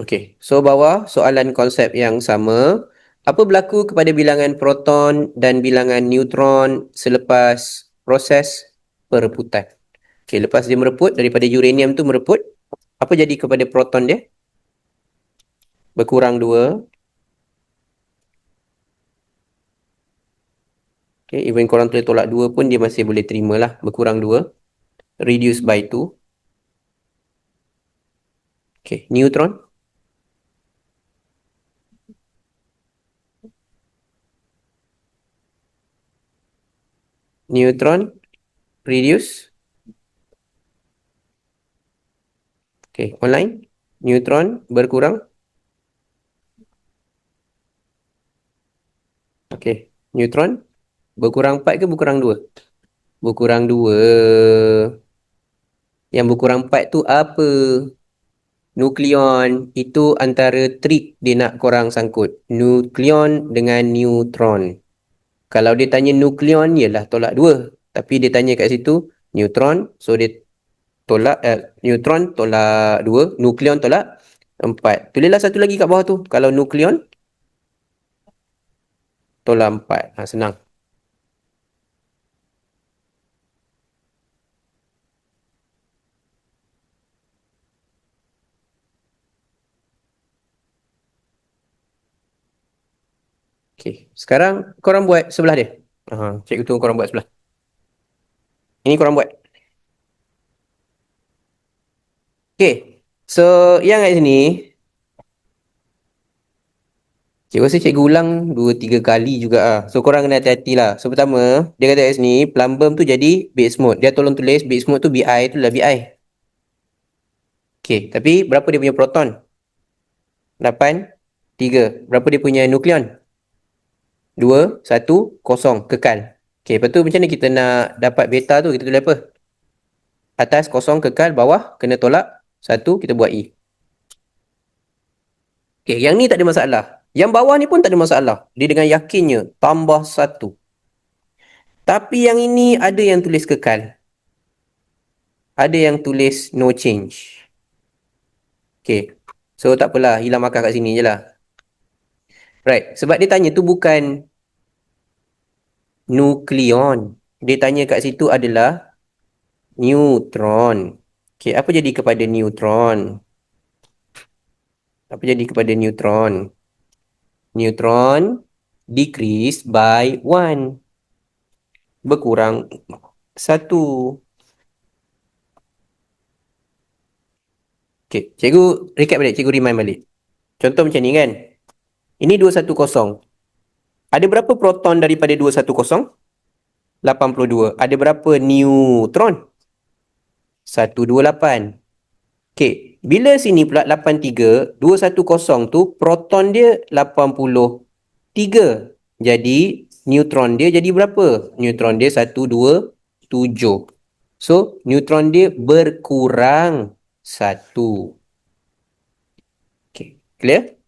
[SPEAKER 1] Okay, so bawah soalan konsep yang sama. Apa berlaku kepada bilangan proton dan bilangan neutron selepas proses pereputan? Okay, lepas dia mereput, daripada uranium tu mereput, apa jadi kepada proton dia? Berkurang 2. Okay, even korang tulis tolak 2 pun dia masih boleh terima lah. Berkurang 2. Reduce by 2. Okay, neutron. Neutron reduce. Okay, online. Neutron berkurang. Okay, neutron berkurang 4 ke berkurang 2? Berkurang 2. Yang berkurang 4 tu apa? Nukleon. Itu antara trik dia nak korang sangkut. Nukleon dengan neutron. Kalau dia tanya nukleon, ialah tolak 2. Tapi dia tanya kat situ, neutron. So, dia tolak, neutron tolak 2. Nukleon tolak 4. Tulislah satu lagi kat bawah tu. Kalau nukleon, tolak 4. Ha, senang. Okay. Sekarang korang buat sebelah dia. Cikgu tunggu korang buat sebelah. Ini korang buat. Okay. So, yang kat sini, cikgu rasa cikgu ulang 2-3 kali juga lah. So, korang kena hati-hati lah. So, pertama, dia kata kat sini, plumbum tu jadi base mode. Dia tolong tulis base mode tu BI tu lah BI. Okay. Tapi, berapa dia punya proton? 8, 3. Berapa dia punya nukleon? 2, 1, 0. Kekal. Okay. Lepas tu, macam mana kita nak dapat beta tu? Kita tulis apa? Atas 0 kekal, bawah kena tolak. 1, kita buat E. Okay, yang ni tak ada masalah. Yang bawah ni pun tak ada masalah. Dia dengan yakinnya tambah 1. Tapi yang ini ada yang tulis kekal. Ada yang tulis no change. Okay. So tak apalah, hilang markah kat sini je lah. Right. Sebab dia tanya tu bukan nukleon. Dia tanya kat situ adalah neutron. Okay, apa jadi kepada neutron? Apa jadi kepada neutron? Neutron decrease by 1. Berkurang 1. Okay, cikgu recap balik, cikgu remind balik. Contoh macam ni kan. Ini 210. Ada berapa proton daripada 210? 82. Ada berapa neutron? 128. Okay, bila sini pula 83, 210 tu proton dia 83. Jadi neutron dia jadi berapa? Neutron dia 127. So, neutron dia berkurang 1. Okay, clear?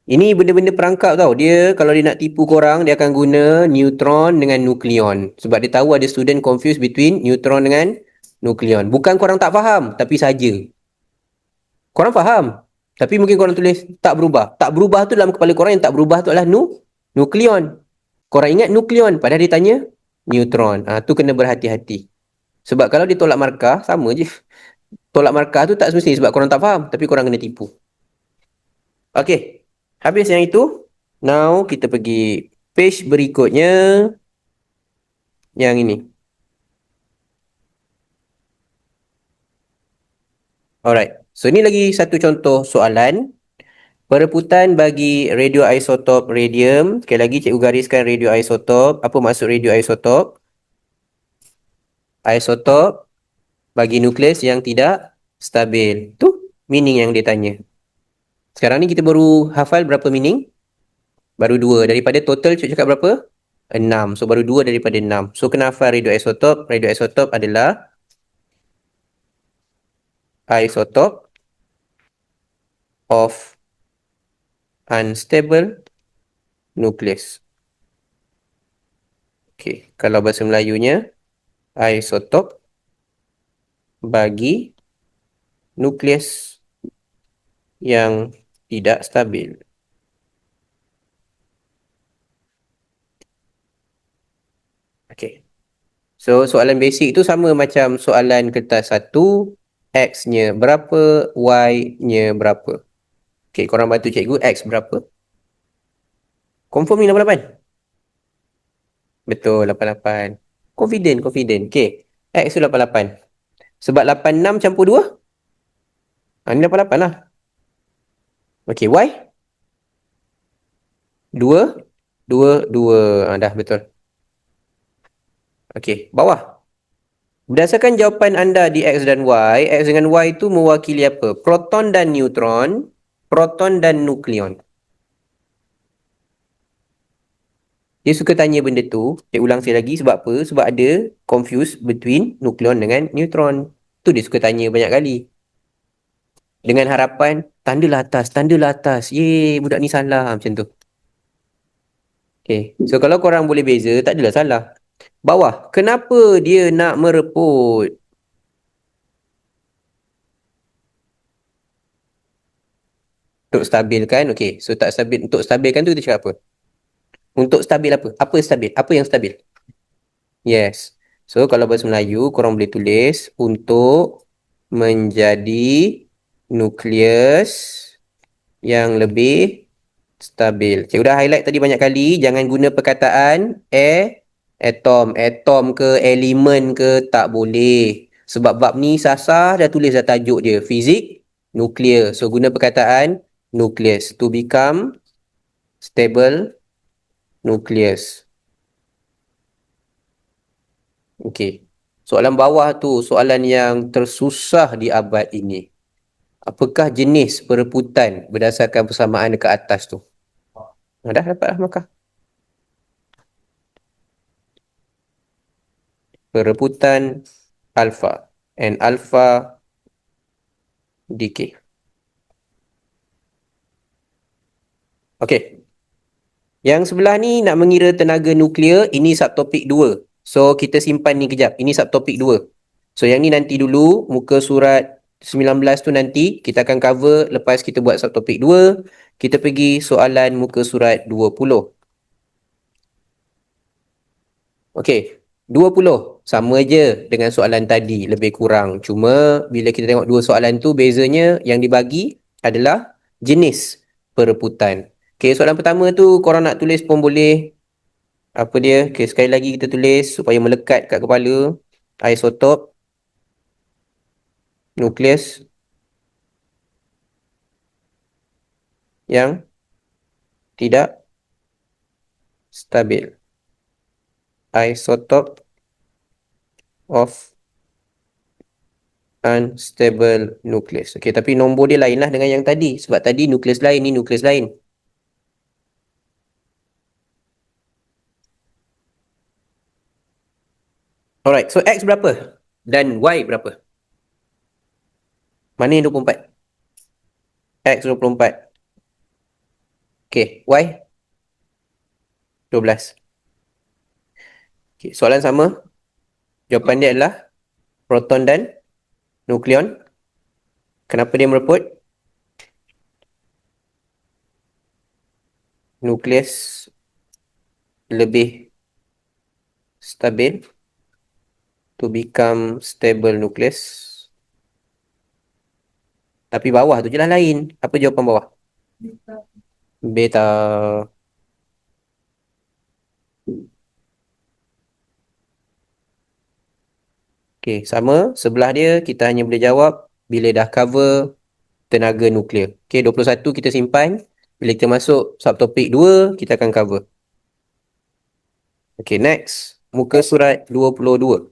[SPEAKER 1] Ini benda-benda perangkap tau. Dia kalau dia nak tipu korang, dia akan guna neutron dengan nukleon. Sebab dia tahu ada student confused between neutron dengan nukleon. Bukan korang tak faham, tapi saja. Korang faham. Tapi mungkin korang tulis tak berubah. Tak berubah tu dalam kepala korang, yang tak berubah tu adalah nukleon. Korang ingat nukleon, padahal dia tanya neutron. Tu kena berhati-hati. Sebab kalau dia tolak markah, sama je. Tolak markah tu tak semestinya sebab korang tak faham, tapi korang kena tipu. Okay. Habis yang itu. Now, kita pergi page berikutnya. Yang ini. Alright. So, ini lagi satu contoh soalan. Perebutan bagi radioisotop radium. Sekali lagi, cikgu gariskan radioisotop. Apa maksud radioisotop? Isotop bagi nukleus yang tidak stabil. Tu meaning yang dia tanya. Sekarang ni kita baru hafal berapa meaning? Baru 2. Daripada total cikgu cakap berapa? 6. So, baru 2 daripada 6. So, kena hafal radioisotop. Radioisotop adalah isotope of unstable nucleus. Okay. Kalau bahasa Melayunya, isotop bagi nukleus yang tidak stabil. Okay. So, soalan basic tu sama macam soalan kertas 1. X-nya berapa, Y-nya berapa. Okay, korang bantu cikgu, X berapa? Confirm ni 88? Betul, 88. Confident. Okay, X tu 88. Sebab 86 campur 2? Ni 88 lah. Okay, Y? 2? 2. Dah betul. Okay, bawah. Berdasarkan jawapan anda di X dan Y, X dengan Y itu mewakili apa? Proton dan neutron, proton dan nukleon. Dia suka tanya benda tu. Saya ulang sekali lagi. Sebab apa? Sebab ada confuse between nukleon dengan neutron. Tu dia suka tanya banyak kali. Dengan harapan, tandalah atas. Yeay, budak ni salah. Macam tu. Okay. So, kalau korang boleh beza, tak adalah salah. Bawah. Kenapa dia nak mereput? Untuk stabilkan. Okay. So, tak stabil. Untuk stabilkan tu kita cakap apa? Untuk stabil apa? Apa stabil? Apa yang stabil? Yes. So, kalau bahasa Melayu, korang boleh tulis untuk menjadi nukleus yang lebih stabil. Cikgu dah highlight tadi banyak kali, jangan guna perkataan atom. Atom ke elemen ke tak boleh. Sebab bab ni sasar dah tulis dah tajuk dia. Fizik nuklear. So guna perkataan nucleus. To become stable nucleus. Okey. Soalan bawah tu soalan yang tersusah di abad ini. Apakah jenis pereputan berdasarkan persamaan dekat atas tu? Dah dapat dah markah. Pereputan alfa and alpha decay. Okey. Yang sebelah ni nak mengira tenaga nuklear, ini subtopik 2. So kita simpan ni kejap. Ini subtopik 2. So yang ni nanti dulu, muka surat 19 tu nanti kita akan cover lepas kita buat subtopik 2. Kita pergi soalan muka surat 20. Okey, 20 sama je dengan soalan tadi, lebih kurang. Cuma bila kita tengok dua soalan tu, bezanya yang dibagi adalah jenis pereputan. Okey, soalan pertama tu korang nak tulis pun boleh. Apa dia? Okey, sekali lagi kita tulis supaya melekat kat kepala. Isotop nukleus yang tidak stabil. Isotop of unstable nucleus. Okey, tapi nombor dia lain lah dengan yang tadi. Sebab tadi nukleus lain, ni nukleus lain. Alright, so X berapa? Dan Y berapa? Mana yang 24? X 24. Okay, Y 12. Okay, soalan sama. Jawapan dia adalah proton dan nukleon. Kenapa dia mereput? Nukleus lebih stabil to become stable nucleus. Tapi bawah tu je lah lain. Apa jawapan bawah? Beta. Okay, sama. Sebelah dia kita hanya boleh jawab bila dah cover tenaga nuklear. Okay, 21 kita simpan. Bila kita masuk subtopik 2, kita akan cover. Okay, next. Muka surat 22.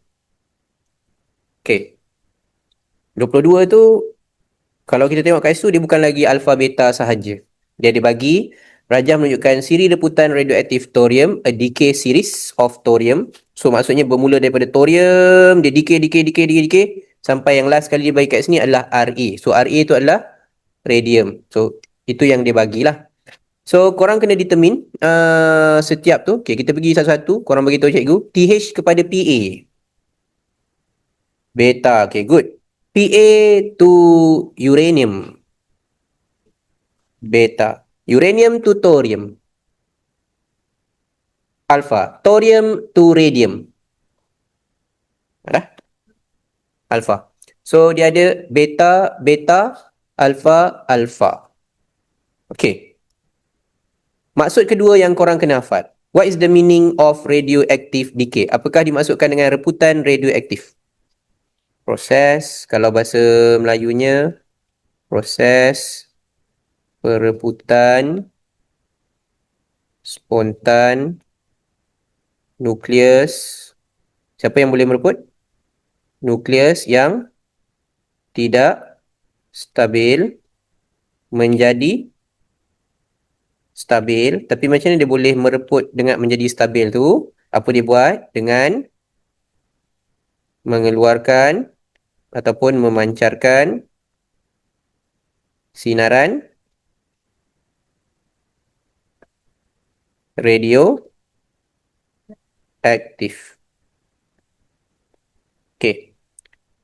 [SPEAKER 1] Okay. 22 tu, kalau kita tengok kat situ, dia bukan lagi alpha beta sahaja. Dia ada bagi, rajah menunjukkan siri reputan radioaktif thorium, a decay series of thorium. So, maksudnya bermula daripada thorium, dia decay, sampai yang last kali dia bagi kat sini adalah Ra. So, Ra tu adalah radium. So, itu yang dia bagilah. So, korang kena determine setiap tu. Okay, kita pergi satu-satu. Korang bagi tahu cikgu. TH kepada PA. Beta. Okay, good. PA to uranium. Beta. Uranium to thorium. Alpha. Thorium to radium. Dah? Alpha. So, dia ada beta, beta, alpha, alpha. Okay. Maksud kedua yang korang kena hafal. What is the meaning of radioactive decay? Apakah dimaksudkan dengan reputan radioaktif? Proses, kalau bahasa Melayunya, proses pereputan spontan nukleus. Siapa yang boleh mereput? Nukleus yang tidak stabil menjadi stabil. Tapi macam mana dia boleh mereput dengan menjadi stabil tu? Apa dia buat? Dengan mengeluarkan ataupun memancarkan sinaran radioaktif. Okay.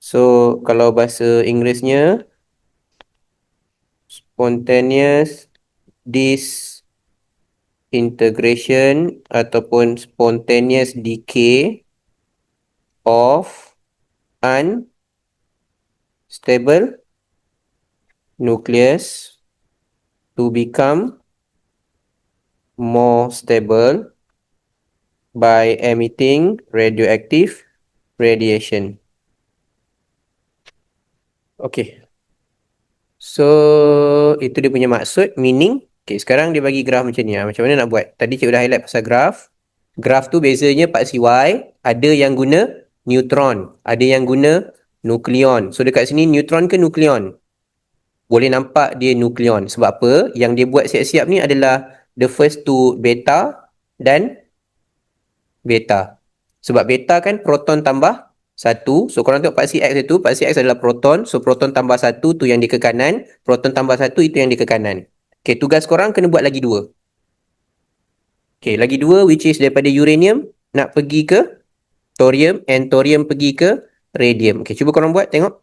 [SPEAKER 1] So, kalau bahasa Inggerisnya, spontaneous disintegration ataupun spontaneous decay of unstable nucleus to become more stable by emitting radioactive radiation. Okay. So, itu dia punya maksud, meaning. Okay, sekarang dia bagi graf macam ni. Macam mana nak buat? Tadi cikgu dah highlight pasal graf. Graf tu bezanya Pak CY, ada yang guna neutron, ada yang guna nukleon. So, dekat sini neutron ke nukleon? Boleh nampak dia nukleon. Sebab apa? Yang dia buat siap-siap ni adalah the first two beta dan beta. Sebab beta kan proton tambah satu. So, korang tengok Pak CX itu. Pak CX adalah proton. So, proton tambah satu tu yang di ke kanan. Proton tambah satu itu yang di ke kanan. Okay, tugas korang kena buat lagi dua. Okay, lagi dua which is daripada uranium nak pergi ke thorium and thorium pergi ke radium. Okay, cuba korang buat tengok.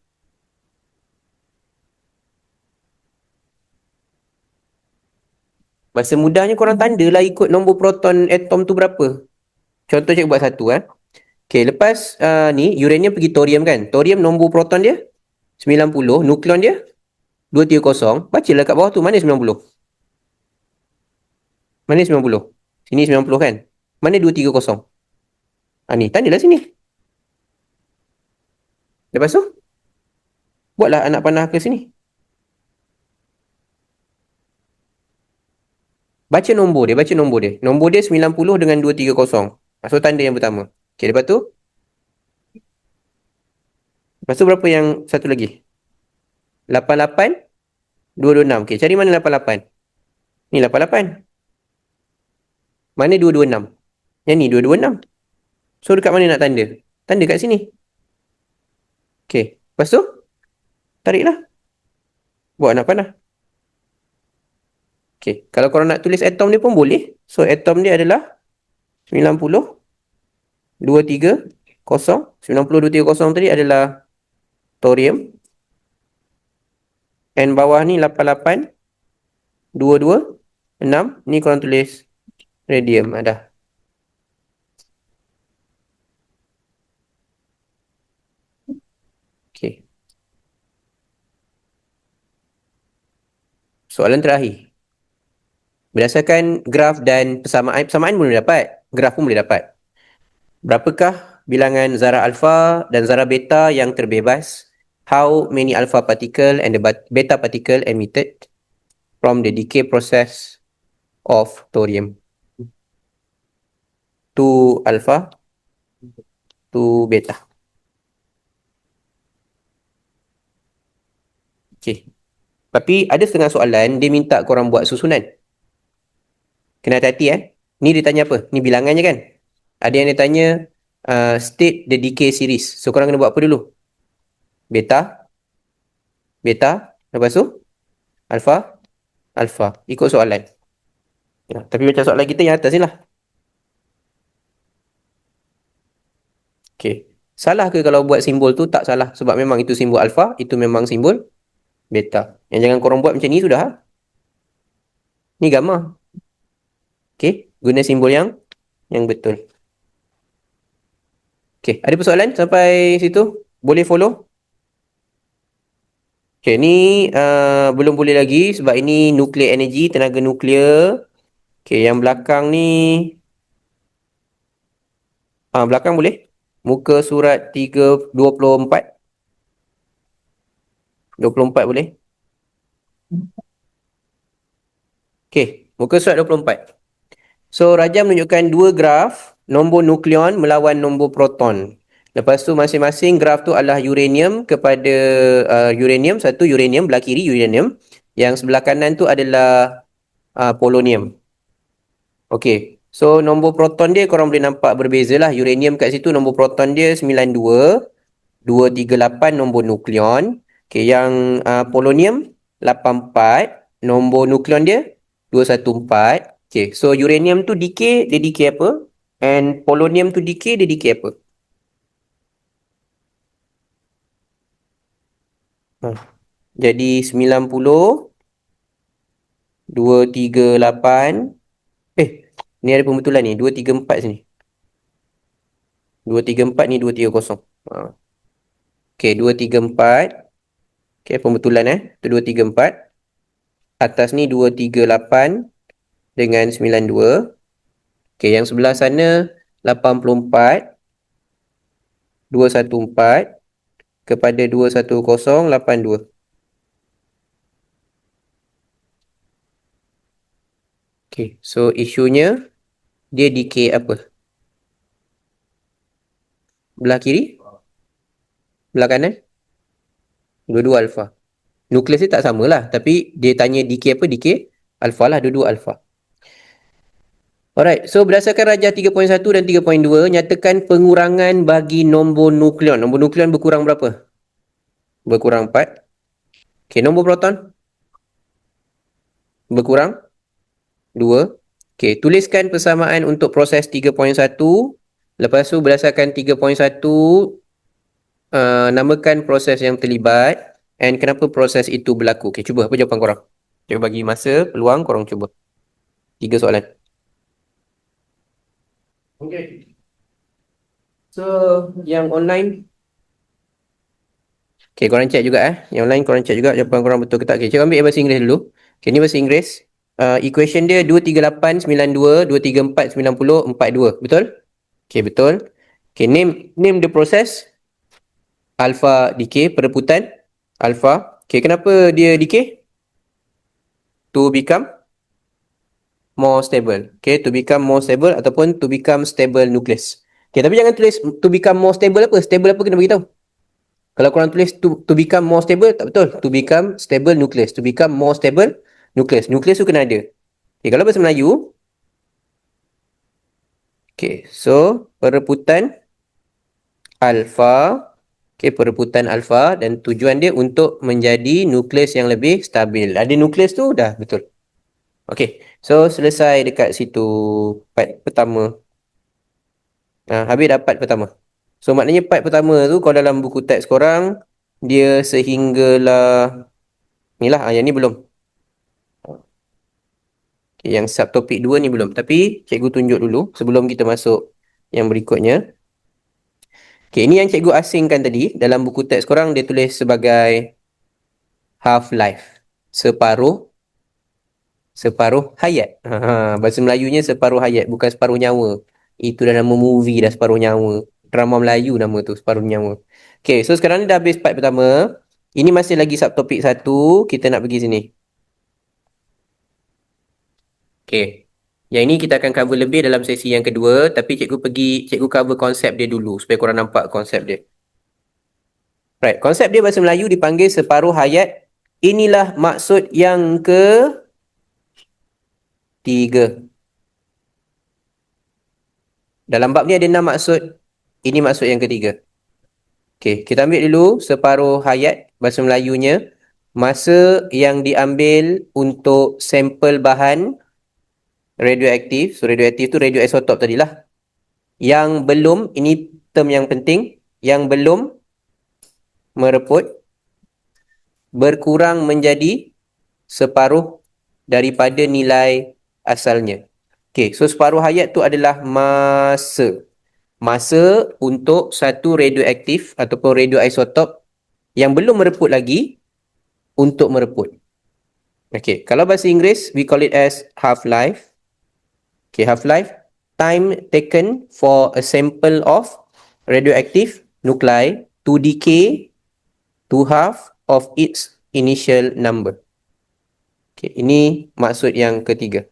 [SPEAKER 1] Bahasa mudahnya korang tandalah ikut nombor proton atom tu berapa. Contoh cikgu buat satu. Okay, lepas ni uranium pergi thorium kan. Thorium nombor proton dia 90, nukleon dia 230. Bacalah kat bawah tu, mana 90? Mana 90? Sini 90 kan? Mana 230? Ni, tandalah sini. Lepas tu, buatlah anak panah ke sini. Baca nombor dia, baca nombor dia. Nombor dia 90 dengan 230. So, tanda yang pertama. Okay, lepas tu berapa yang satu lagi? 88, 226. Okay, cari mana 88? Ni 88. Mana 226? Yang ni 226. So, dekat mana nak tanda? Tanda kat sini. Okay, lepas tu, tariklah. Buat anak panah. Okay, kalau korang nak tulis atom dia pun boleh. So, atom dia adalah 90, 230. 90, 230 tadi adalah thorium. And bawah ni 88, 226. Ni korang tulis radium. Ada. Okay. Soalan terakhir. Berdasarkan graf dan persamaan boleh dapat. Graf pun boleh dapat. Berapakah bilangan zarah alfa dan zarah beta yang terbebas? How many alpha particle and the beta particle emitted from the decay process of thorium? 2 alpha, 2 beta. Okay. Tapi ada setengah soalan, dia minta korang buat susunan. Kena hati-hati Ni dia tanya apa? Ni bilangannya kan? Ada yang dia tanya state the decay series. So korang kena buat apa dulu? Beta. Beta. Lepas tu? Alpha. Alpha. Ikut soalan. Ya, tapi macam soalan kita yang atas ni lah. Okay. Salah ke kalau buat simbol tu? Tak salah. Sebab memang itu simbol alpha. Itu memang simbol beta. Yang jangan korang buat macam ni sudah. Ni gamma. Okay. Guna simbol yang betul. Okay. Ada persoalan sampai situ? Boleh follow? Okay. Ni belum boleh lagi. Sebab ini nuclear energy. Tenaga nuklear. Okay. Yang belakang ni. Belakang boleh. Muka surat 24. 24 boleh. Okay. Muka surat 24. So, Raja menunjukkan dua graf, nombor nukleon melawan nombor proton. Lepas tu masing-masing graf tu adalah uranium kepada uranium. Satu uranium, belah kiri uranium. Yang sebelah kanan tu adalah polonium. Okay. So, nombor proton dia korang boleh nampak berbeza lah. Uranium kat situ nombor proton dia 92. 238 nombor nukleon. Okay. Yang polonium 84. Nombor nukleon dia 214. Okay, so uranium tu decay, dia decay apa? And polonium tu decay, dia decay apa? Jadi 90, 238. Ni ada pembetulan ni. 234 sini. 234 ni 230. Okay, 234. Okay, pembetulan tu 234. Atas ni 238. dengan 92. Okey, yang sebelah sana 84, 214 kepada 21082. Okey, so isunya dia decay apa? Belah kiri? Belah kanan? Dua-dua alpha. Nukleus dia tak sama lah. Tapi dia tanya decay apa? Decay alpha lah. Dua-dua alpha. Alright. So berdasarkan rajah 3.1 dan 3.2, nyatakan pengurangan bagi nombor nukleon. Nombor nukleon berkurang berapa? Berkurang 4. Okay. Nombor proton? Berkurang 2. Okay. Tuliskan persamaan untuk proses 3.1. Lepas tu berdasarkan 3.1, namakan proses yang terlibat and kenapa proses itu berlaku. Okay, cuba apa jawapan korang? Cuba bagi masa, peluang, korang cuba. 3 soalan. Okay. So, yang online. Okay, korang check juga Yang online korang check juga jawapan korang betul ke tak. Okay, cikgu ambil bahasa Inggeris dulu. Okay, ni bahasa Inggeris. Equation dia 23892, 23490, 42. Betul? Okay, betul. Okay, name the process. Alpha decay, perebutan alpha. Okay, kenapa dia decay? To become more stable. Okay, to become more stable ataupun to become stable nucleus. Okay, tapi jangan tulis to become more stable apa. Stable apa kena beritahu. Kalau korang tulis to become more stable, tak betul. To become stable nucleus. To become more stable nucleus. Nucleus tu kena ada. Okay, kalau bahasa Melayu. Okay, so perebutan alpha. Okay, perebutan alpha dan tujuan dia untuk menjadi nukleus yang lebih stabil. Ada nukleus tu dah betul. Okay, so selesai dekat situ part pertama. Habis dah part pertama. So maknanya part pertama tu kalau dalam buku teks korang, dia sehinggalah ni lah, yang ni belum. Okay, yang subtopik 2 ni belum. Tapi cikgu tunjuk dulu sebelum kita masuk yang berikutnya. Okay, ini yang cikgu asingkan tadi. Dalam buku teks korang dia tulis sebagai half-life. Separuh hayat. Bahasa Melayunya separuh hayat, bukan separuh nyawa. Itu dah nama movie dah, separuh nyawa. Drama Melayu nama tu, separuh nyawa. Okay, so sekarang ni dah habis part pertama. Ini masih lagi subtopik 1. Kita nak pergi sini. Okay. Yang ini kita akan cover lebih dalam sesi yang kedua. Tapi cikgu cover konsep dia dulu. Supaya korang nampak konsep dia. Right, konsep dia bahasa Melayu dipanggil separuh hayat. Inilah maksud yang ketiga. Dalam bab ni ada 6 maksud. Ini maksud yang ketiga. Okay, kita ambil dulu separuh hayat bahasa Melayunya. Masa yang diambil untuk sampel bahan radioaktif. So, radioaktif tu radioisotop tadilah. Yang belum, ini term yang penting. Yang belum mereput berkurang menjadi separuh daripada nilai asalnya. Okay, so separuh hayat tu adalah masa. Masa untuk satu radioaktif ataupun radioisotop yang belum mereput lagi untuk mereput. Okay, kalau bahasa Inggeris, we call it as half-life. Okay, half-life, time taken for a sample of radioactive nuclei to decay to half of its initial number. Okay, ini maksud yang ketiga.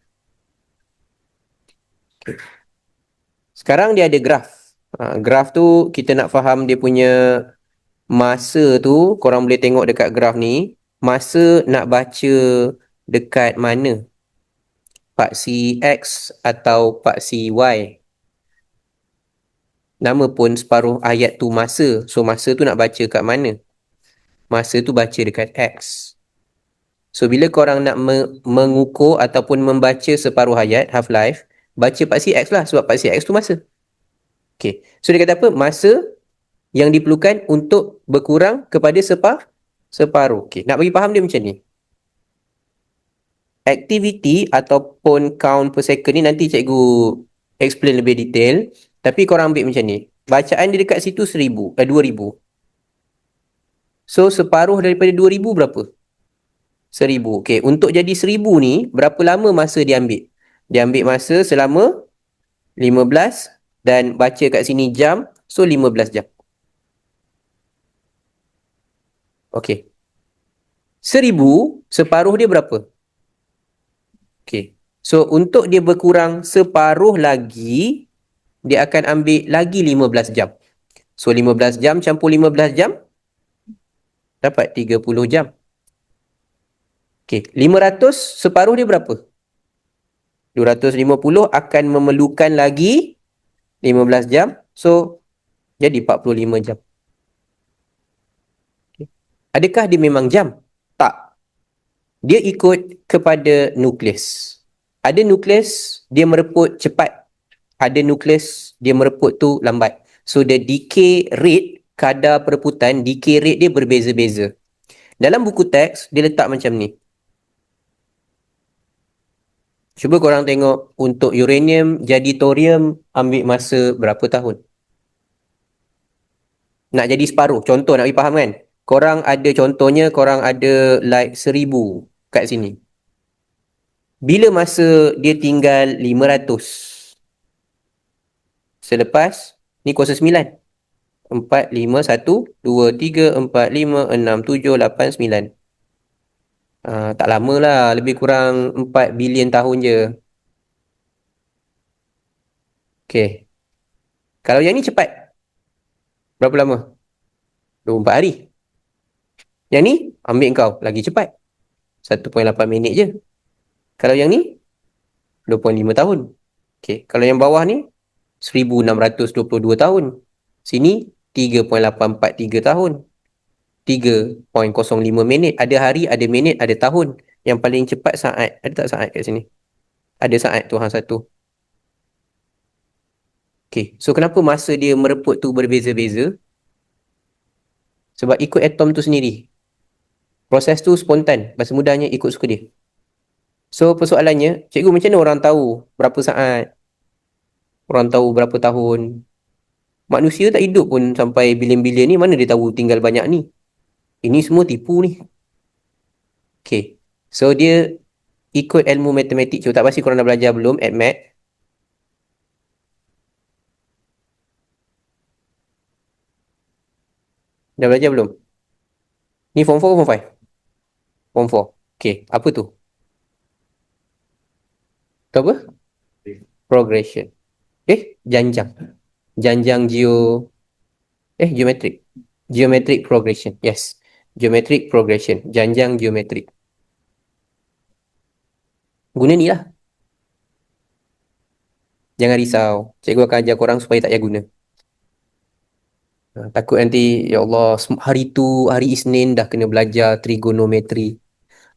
[SPEAKER 1] Okay. Sekarang dia ada graf. Graf tu kita nak faham dia punya masa tu, korang boleh tengok dekat graf ni. Masa nak baca dekat mana? Paksi X atau paksi Y. Nama pun separuh ayat tu masa. So masa tu nak baca kat mana? Masa tu baca dekat X. So bila korang nak mengukur ataupun membaca separuh hayat, half-life, baca paksi X lah sebab paksi X tu masa. Okay. So dia kata apa? Masa yang diperlukan untuk berkurang kepada separuh. Okay. Nak bagi faham dia macam ni. Aktiviti ataupun count per second ni nanti cikgu explain lebih detail. Tapi korang ambil macam ni. Bacaan dia dekat situ 2,000. So separuh daripada 2,000 berapa? 1,000. Okay. Untuk jadi 1,000 ni berapa lama masa dia ambil? Dia ambil masa selama 15 dan baca kat sini jam, so 15 jam. Okey. 1000, separuh dia berapa? Okey. So, untuk dia berkurang separuh lagi, dia akan ambil lagi 15 jam. So, 15 jam campur 15 jam, dapat 30 jam. Okey. 500, separuh dia berapa? 250 akan memerlukan lagi 15 jam. So, jadi 45 jam. Okay. Adakah dia memang jam? Tak. Dia ikut kepada nukleus. Ada nukleus, dia mereput cepat. Ada nukleus, dia mereput tu lambat. So, the decay rate, kadar pereputan, decay rate dia berbeza-beza. Dalam buku teks, dia letak macam ni. Cuba korang tengok untuk uranium jadi thorium ambil masa berapa tahun? Nak jadi separuh. Contoh nak bagi faham kan? Korang ada contohnya, korang ada like 1000 kat sini. Bila masa dia tinggal 500? Selepas, ni kuasa 9. 4, 5, 1, 2, 3, 4, 5, 6, 7, 8, 9. Tak lama lah. Lebih kurang 4 bilion tahun je. Okay. Kalau yang ni cepat. Berapa lama? 24 hari. Yang ni, ambil kau. Lagi cepat. 1.8 minit je. Kalau yang ni, 2.5 tahun. Okay. Kalau yang bawah ni, 1622 tahun. Sini, 3.843 tahun. 3.05 minit. Ada hari, ada minit, ada tahun. Yang paling cepat saat. Ada tak saat kat sini? Ada saat tu, hang satu. Okay. So, kenapa masa dia mereput tu berbeza-beza? Sebab ikut atom tu sendiri. Proses tu spontan. Bahasa mudahnya ikut suka dia. So, persoalannya, cikgu macam mana orang tahu berapa saat? Orang tahu berapa tahun? Manusia tak hidup pun sampai bilion-bilion ni. Mana dia tahu tinggal banyak ni? Ini semua tipu ni. Okay. So, dia ikut ilmu matematik. Cuba tak pasti korang dah belajar belum at mat. Dah belajar belum? Ni form 4 ke form 5? Form 4. Okay. Apa tu? Tu apa? Progression. Janjang. Janjang geometric. Geometric progression. Yes. Geometric progression. Janjang geometric. Guna ni lah. Jangan risau. Cikgu akan ajar korang supaya tak payah guna. Takut nanti, ya Allah, hari tu, hari Isnin dah kena belajar trigonometri.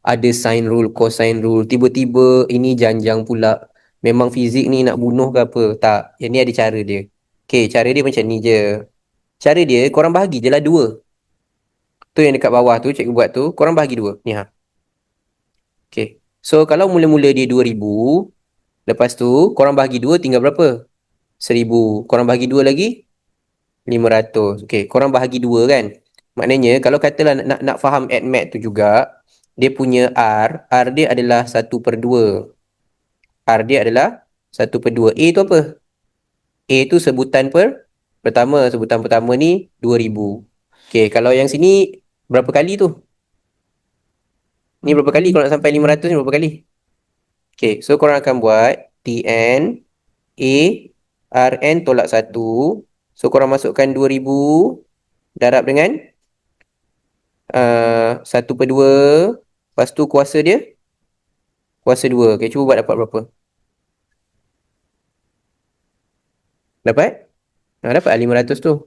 [SPEAKER 1] Ada sin rule, cosine rule. Tiba-tiba ini janjang pula. Memang fizik ni nak bunuh ke apa? Tak. Yang ni ada cara dia. Okay, cara dia macam ni je. Cara dia, korang bahagi je lah 2. Tu yang dekat bawah tu, cikgu buat tu. Korang bahagi 2. Ni ha. Okay. So, kalau mula-mula dia 2000, lepas tu, korang bahagi 2 tinggal berapa? 1000. Korang bahagi 2 lagi? 500. Okay, korang bahagi 2 kan? Maknanya, kalau katalah nak faham at mat tu juga, dia punya R dia adalah 1/2. R dia adalah 1/2. A tu apa? A tu sebutan pertama. Sebutan pertama ni 2000. Okay, kalau yang sini berapa kali tu? Ni berapa kali? Kalau nak sampai 500 ni berapa kali? Okay, so korang akan buat Tn A Rn tolak 1. So korang masukkan 2000 darab dengan 1/2. Lepas tu kuasa dia kuasa 2. Okay, cuba buat dapat berapa? Dapat? Dapat 500 tu.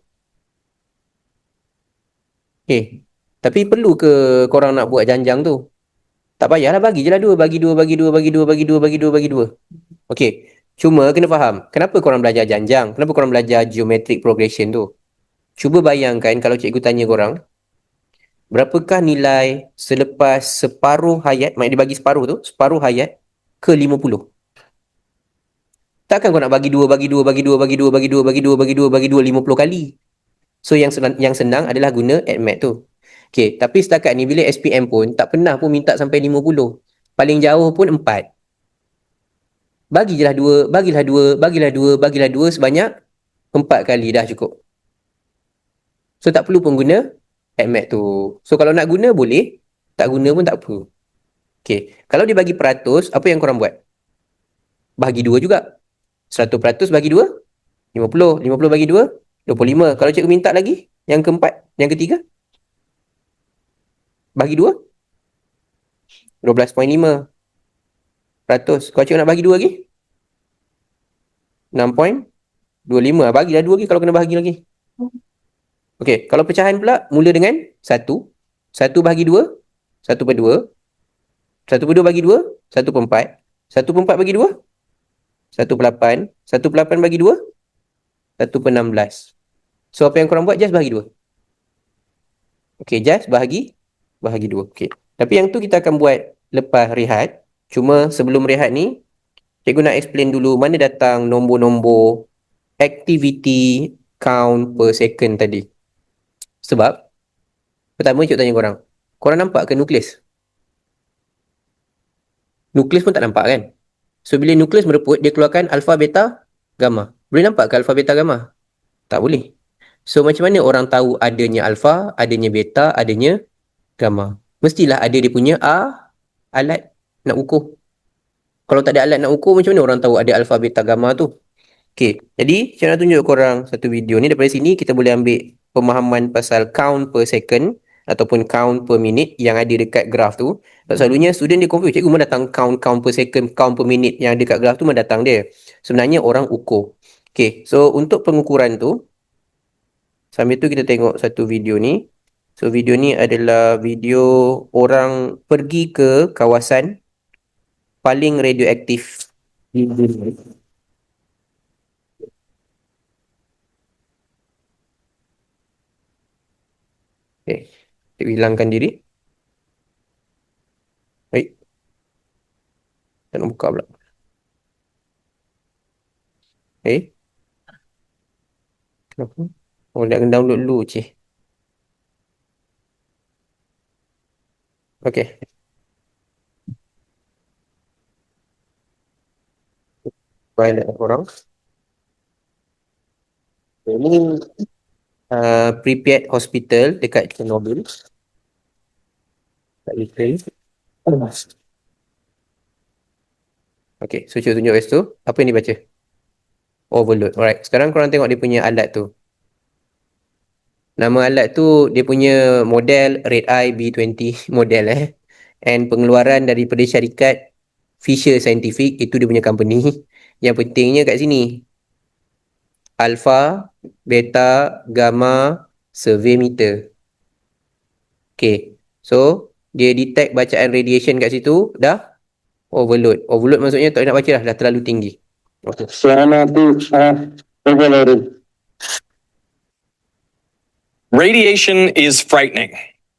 [SPEAKER 1] Okay. Tapi perlu ke korang nak buat janjang tu? Tak payahlah, bagi je lah 2. Bagi 2, bagi 2, bagi 2, bagi 2, bagi 2, bagi 2. Okay. Cuma kena faham. Kenapa korang belajar janjang? Kenapa korang belajar geometric progression tu? Cuba bayangkan kalau cikgu tanya korang, berapakah nilai selepas separuh hayat, maknanya dia bagi separuh tu, separuh hayat ke 50? Takkan kau nak bagi 2, bagi 2, bagi 2, bagi 2, bagi 2, bagi 2, bagi 2, bagi 2, 50 kali. So, yang senang adalah guna AddMath tu. Okay, tapi setakat ni bila SPM pun tak pernah pun minta sampai 50. Paling jauh pun 4. bagilah dua sebanyak 4 kali dah cukup. So tak perlu pun guna add tu. So kalau nak guna boleh, tak guna pun tak perlu. Okay, kalau dia bagi peratus, apa yang korang buat? Bahagi 2 juga. 100% bagi 2, 50. 50 bagi 2, 25. Kalau cikgu minta lagi, yang keempat, yang ketiga, bagi 2, 12.5%. Kalau cikgu nak bagi 2 lagi, 6.25. Bagilah 2 lagi kalau kena bahagi lagi. Okey, kalau pecahan pula, mula dengan 1. 1 bahagi 2, 1/2. 1/2 bagi 2, 1/4. 1/4 bagi 2, 1/8. 1/8 bagi 2, 1/16. So, apa yang korang buat, just bahagi 2. Okey, just bahagi 2. Okey. Tapi yang tu kita akan buat lepas rehat. Cuma sebelum rehat ni, cikgu nak explain dulu mana datang nombor-nombor activity count per second tadi. Sebab, pertama cikgu tanya korang. Korang nampak ke nukleus? Nukleus pun tak nampak kan? So, bila nukleus mereput, dia keluarkan alpha, beta, gamma. Boleh nampak ke alpha, beta, gamma? Tak boleh. So, macam mana orang tahu adanya alpha, adanya beta, adanya gamma? Mestilah ada dia punya alat nak ukur. Kalau tak ada alat nak ukur, macam mana orang tahu ada alpha, beta, gamma tu? Okay, jadi saya nak tunjuk korang satu video ni. Daripada sini, kita boleh ambil pemahaman pasal count per second ataupun count per minute yang ada dekat graf tu. Sebab selalunya student dia confuse, cikgu mana datang count per second, count per minute yang ada dekat graf tu mana datang dia. Sebenarnya orang ukur. Okay, so untuk pengukuran tu, sambil tu kita tengok satu video ni. So video ni adalah video orang pergi ke kawasan paling radioaktif di dunia. Okay, kita hilangkan diri. Baik. Tak nak buka pula. Okay. Kenapa? Oh, nak kena download dulu, cik. Okay. Banyak orang. Ini Pripyat Hospital dekat Chernobyl. Dekat Ukraine. Okay, so cuba tunjuk kat situ. Apa yang dibaca? Overload. Alright, sekarang korang tengok dia punya alat tu. Nama alat tu, dia punya model Red Eye B20 model And pengeluaran daripada syarikat Fisher Scientific, itu dia punya company. Yang pentingnya kat sini, alpha, beta, gamma, survey meter. Okay, so dia detect bacaan radiation kat situ, dah overload. Overload maksudnya tak nak baca dah terlalu tinggi. Okay. Overloaded.
[SPEAKER 2] Radiation is frightening.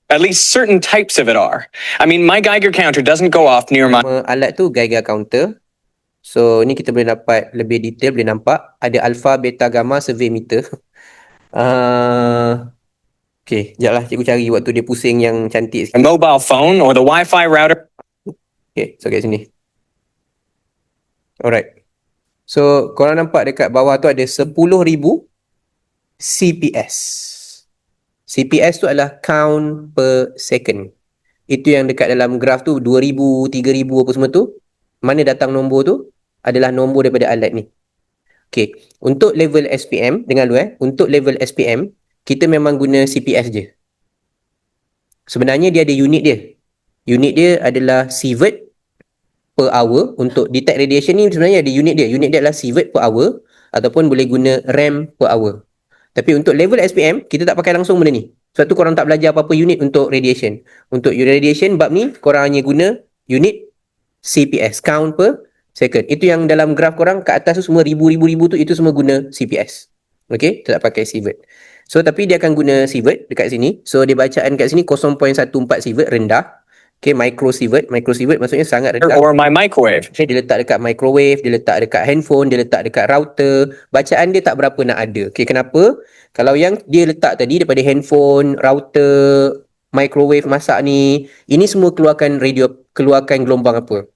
[SPEAKER 2] At least certain types of it are. I mean, my Geiger counter doesn't go off near my...
[SPEAKER 1] Alat tu Geiger counter. So, ni kita boleh dapat lebih detail, boleh nampak. Ada alpha, beta, gamma, survey meter. Okay, sekejap lah cikgu cari waktu dia pusing yang cantik sikit.
[SPEAKER 2] A mobile phone or the Wi-Fi router.
[SPEAKER 1] Okay, so kat sini. Alright. So, korang nampak dekat bawah tu ada 10,000 CPS. CPS tu adalah count per second. Itu yang dekat dalam graf tu, 2,000, 3,000 apa semua tu. Mana datang nombor tu? Adalah nombor daripada alat ni. Okay, untuk level SPM, dengar dulu untuk level SPM, kita memang guna CPS je. Sebenarnya dia ada unit dia. Unit dia adalah sievert per hour. Untuk detect radiation ni sebenarnya ada unit dia. Unit dia adalah sievert per hour ataupun boleh guna RAM per hour. Tapi untuk level SPM, kita tak pakai langsung benda ni. Sebab tu korang tak belajar apa-apa unit untuk radiation. Untuk radiation bab ni, korang hanya guna unit CPS, count per second. Itu yang dalam graf korang kat atas tu semua ribu-ribu tu, itu semua guna CPS. Okay, kita tak pakai sievert. So, tapi dia akan guna sievert dekat sini. So, dia bacaan kat sini 0.14 sievert, rendah. Okay, micro sievert. Micro sievert maksudnya sangat rendah.
[SPEAKER 2] Or my microwave.
[SPEAKER 1] Okay, dia letak dekat microwave, dia letak dekat handphone, dia letak dekat router. Bacaan dia tak berapa nak ada. Okay, kenapa? Kalau yang dia letak tadi daripada handphone, router, microwave, masak ni, ini semua keluarkan gelombang apa?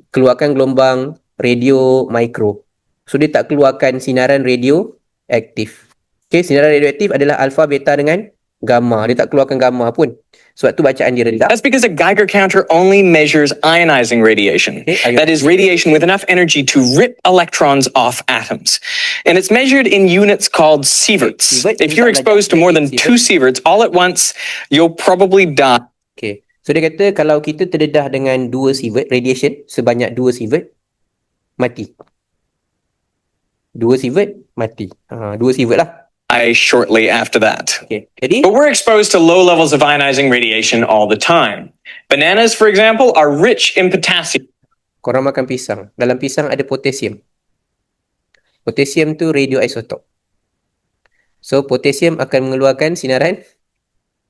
[SPEAKER 1] Keluarkan gelombang radio mikro. So dia tak keluarkan sinaran radioaktif. Okay, sinaran radioaktif adalah alpha, beta dengan gamma. Dia tak keluarkan gamma pun. Sebab tu bacaan dia rendah.
[SPEAKER 2] That's because a Geiger counter only measures ionizing radiation. That is radiation with enough energy to rip electrons off atoms. And it's measured in units called sieverts. If you're exposed to more than 2 sieverts all at once, you'll probably die.
[SPEAKER 1] Okay. So dia kata kalau kita terdedah dengan 2 sievert radiation sebanyak 2 sievert, mati. 2 sievert mati. 2 sievert lah.
[SPEAKER 2] Shortly after that.
[SPEAKER 1] Okay. Jadi,
[SPEAKER 2] But we're exposed to low levels of ionizing radiation all the time. Bananas, for example, are rich in potassium.
[SPEAKER 1] korang makan pisang. Dalam pisang ada potasium. Potasium tu radioisotop. So, potasium akan mengeluarkan sinaran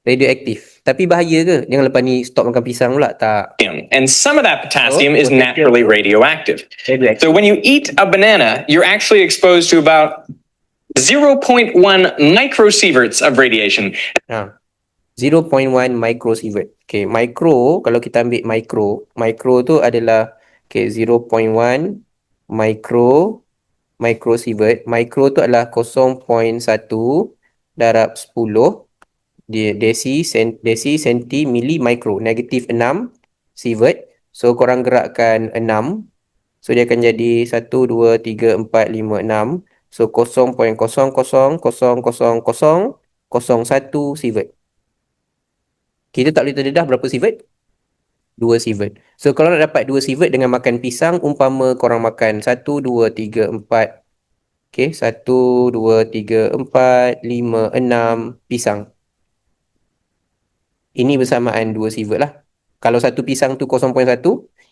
[SPEAKER 1] radioaktif. Tapi bahaya ke? Jangan lepas ni stop makan pisang pula. Tak.
[SPEAKER 2] And some of that potassium is
[SPEAKER 1] potassium.
[SPEAKER 2] naturally radioactive.
[SPEAKER 1] Radioactive.
[SPEAKER 2] So when you eat a banana, you're actually exposed to about 0.1 microsieverts of radiation.
[SPEAKER 1] 0.1 microsievert. Okay, micro, kalau kita ambil micro tu adalah okay, 0.1 microsievert. Micro tu adalah 0.1 darab 10 desi, senti, mili, micro. Negatif 6 sievert. So, korang gerakkan 6. So, dia akan jadi 1, 2, 3, 4, 5, 6. So, 0.000001 sievert. Kita tak boleh terdedah berapa sievert? 2 sievert. So, kalau nak dapat 2 sievert dengan makan pisang, umpama korang makan 1, 2, 3, 4. Okay, 1, 2, 3, 4, 5, 6 pisang. Ini bersamaan 2 sievert lah. Kalau satu pisang tu 0.1,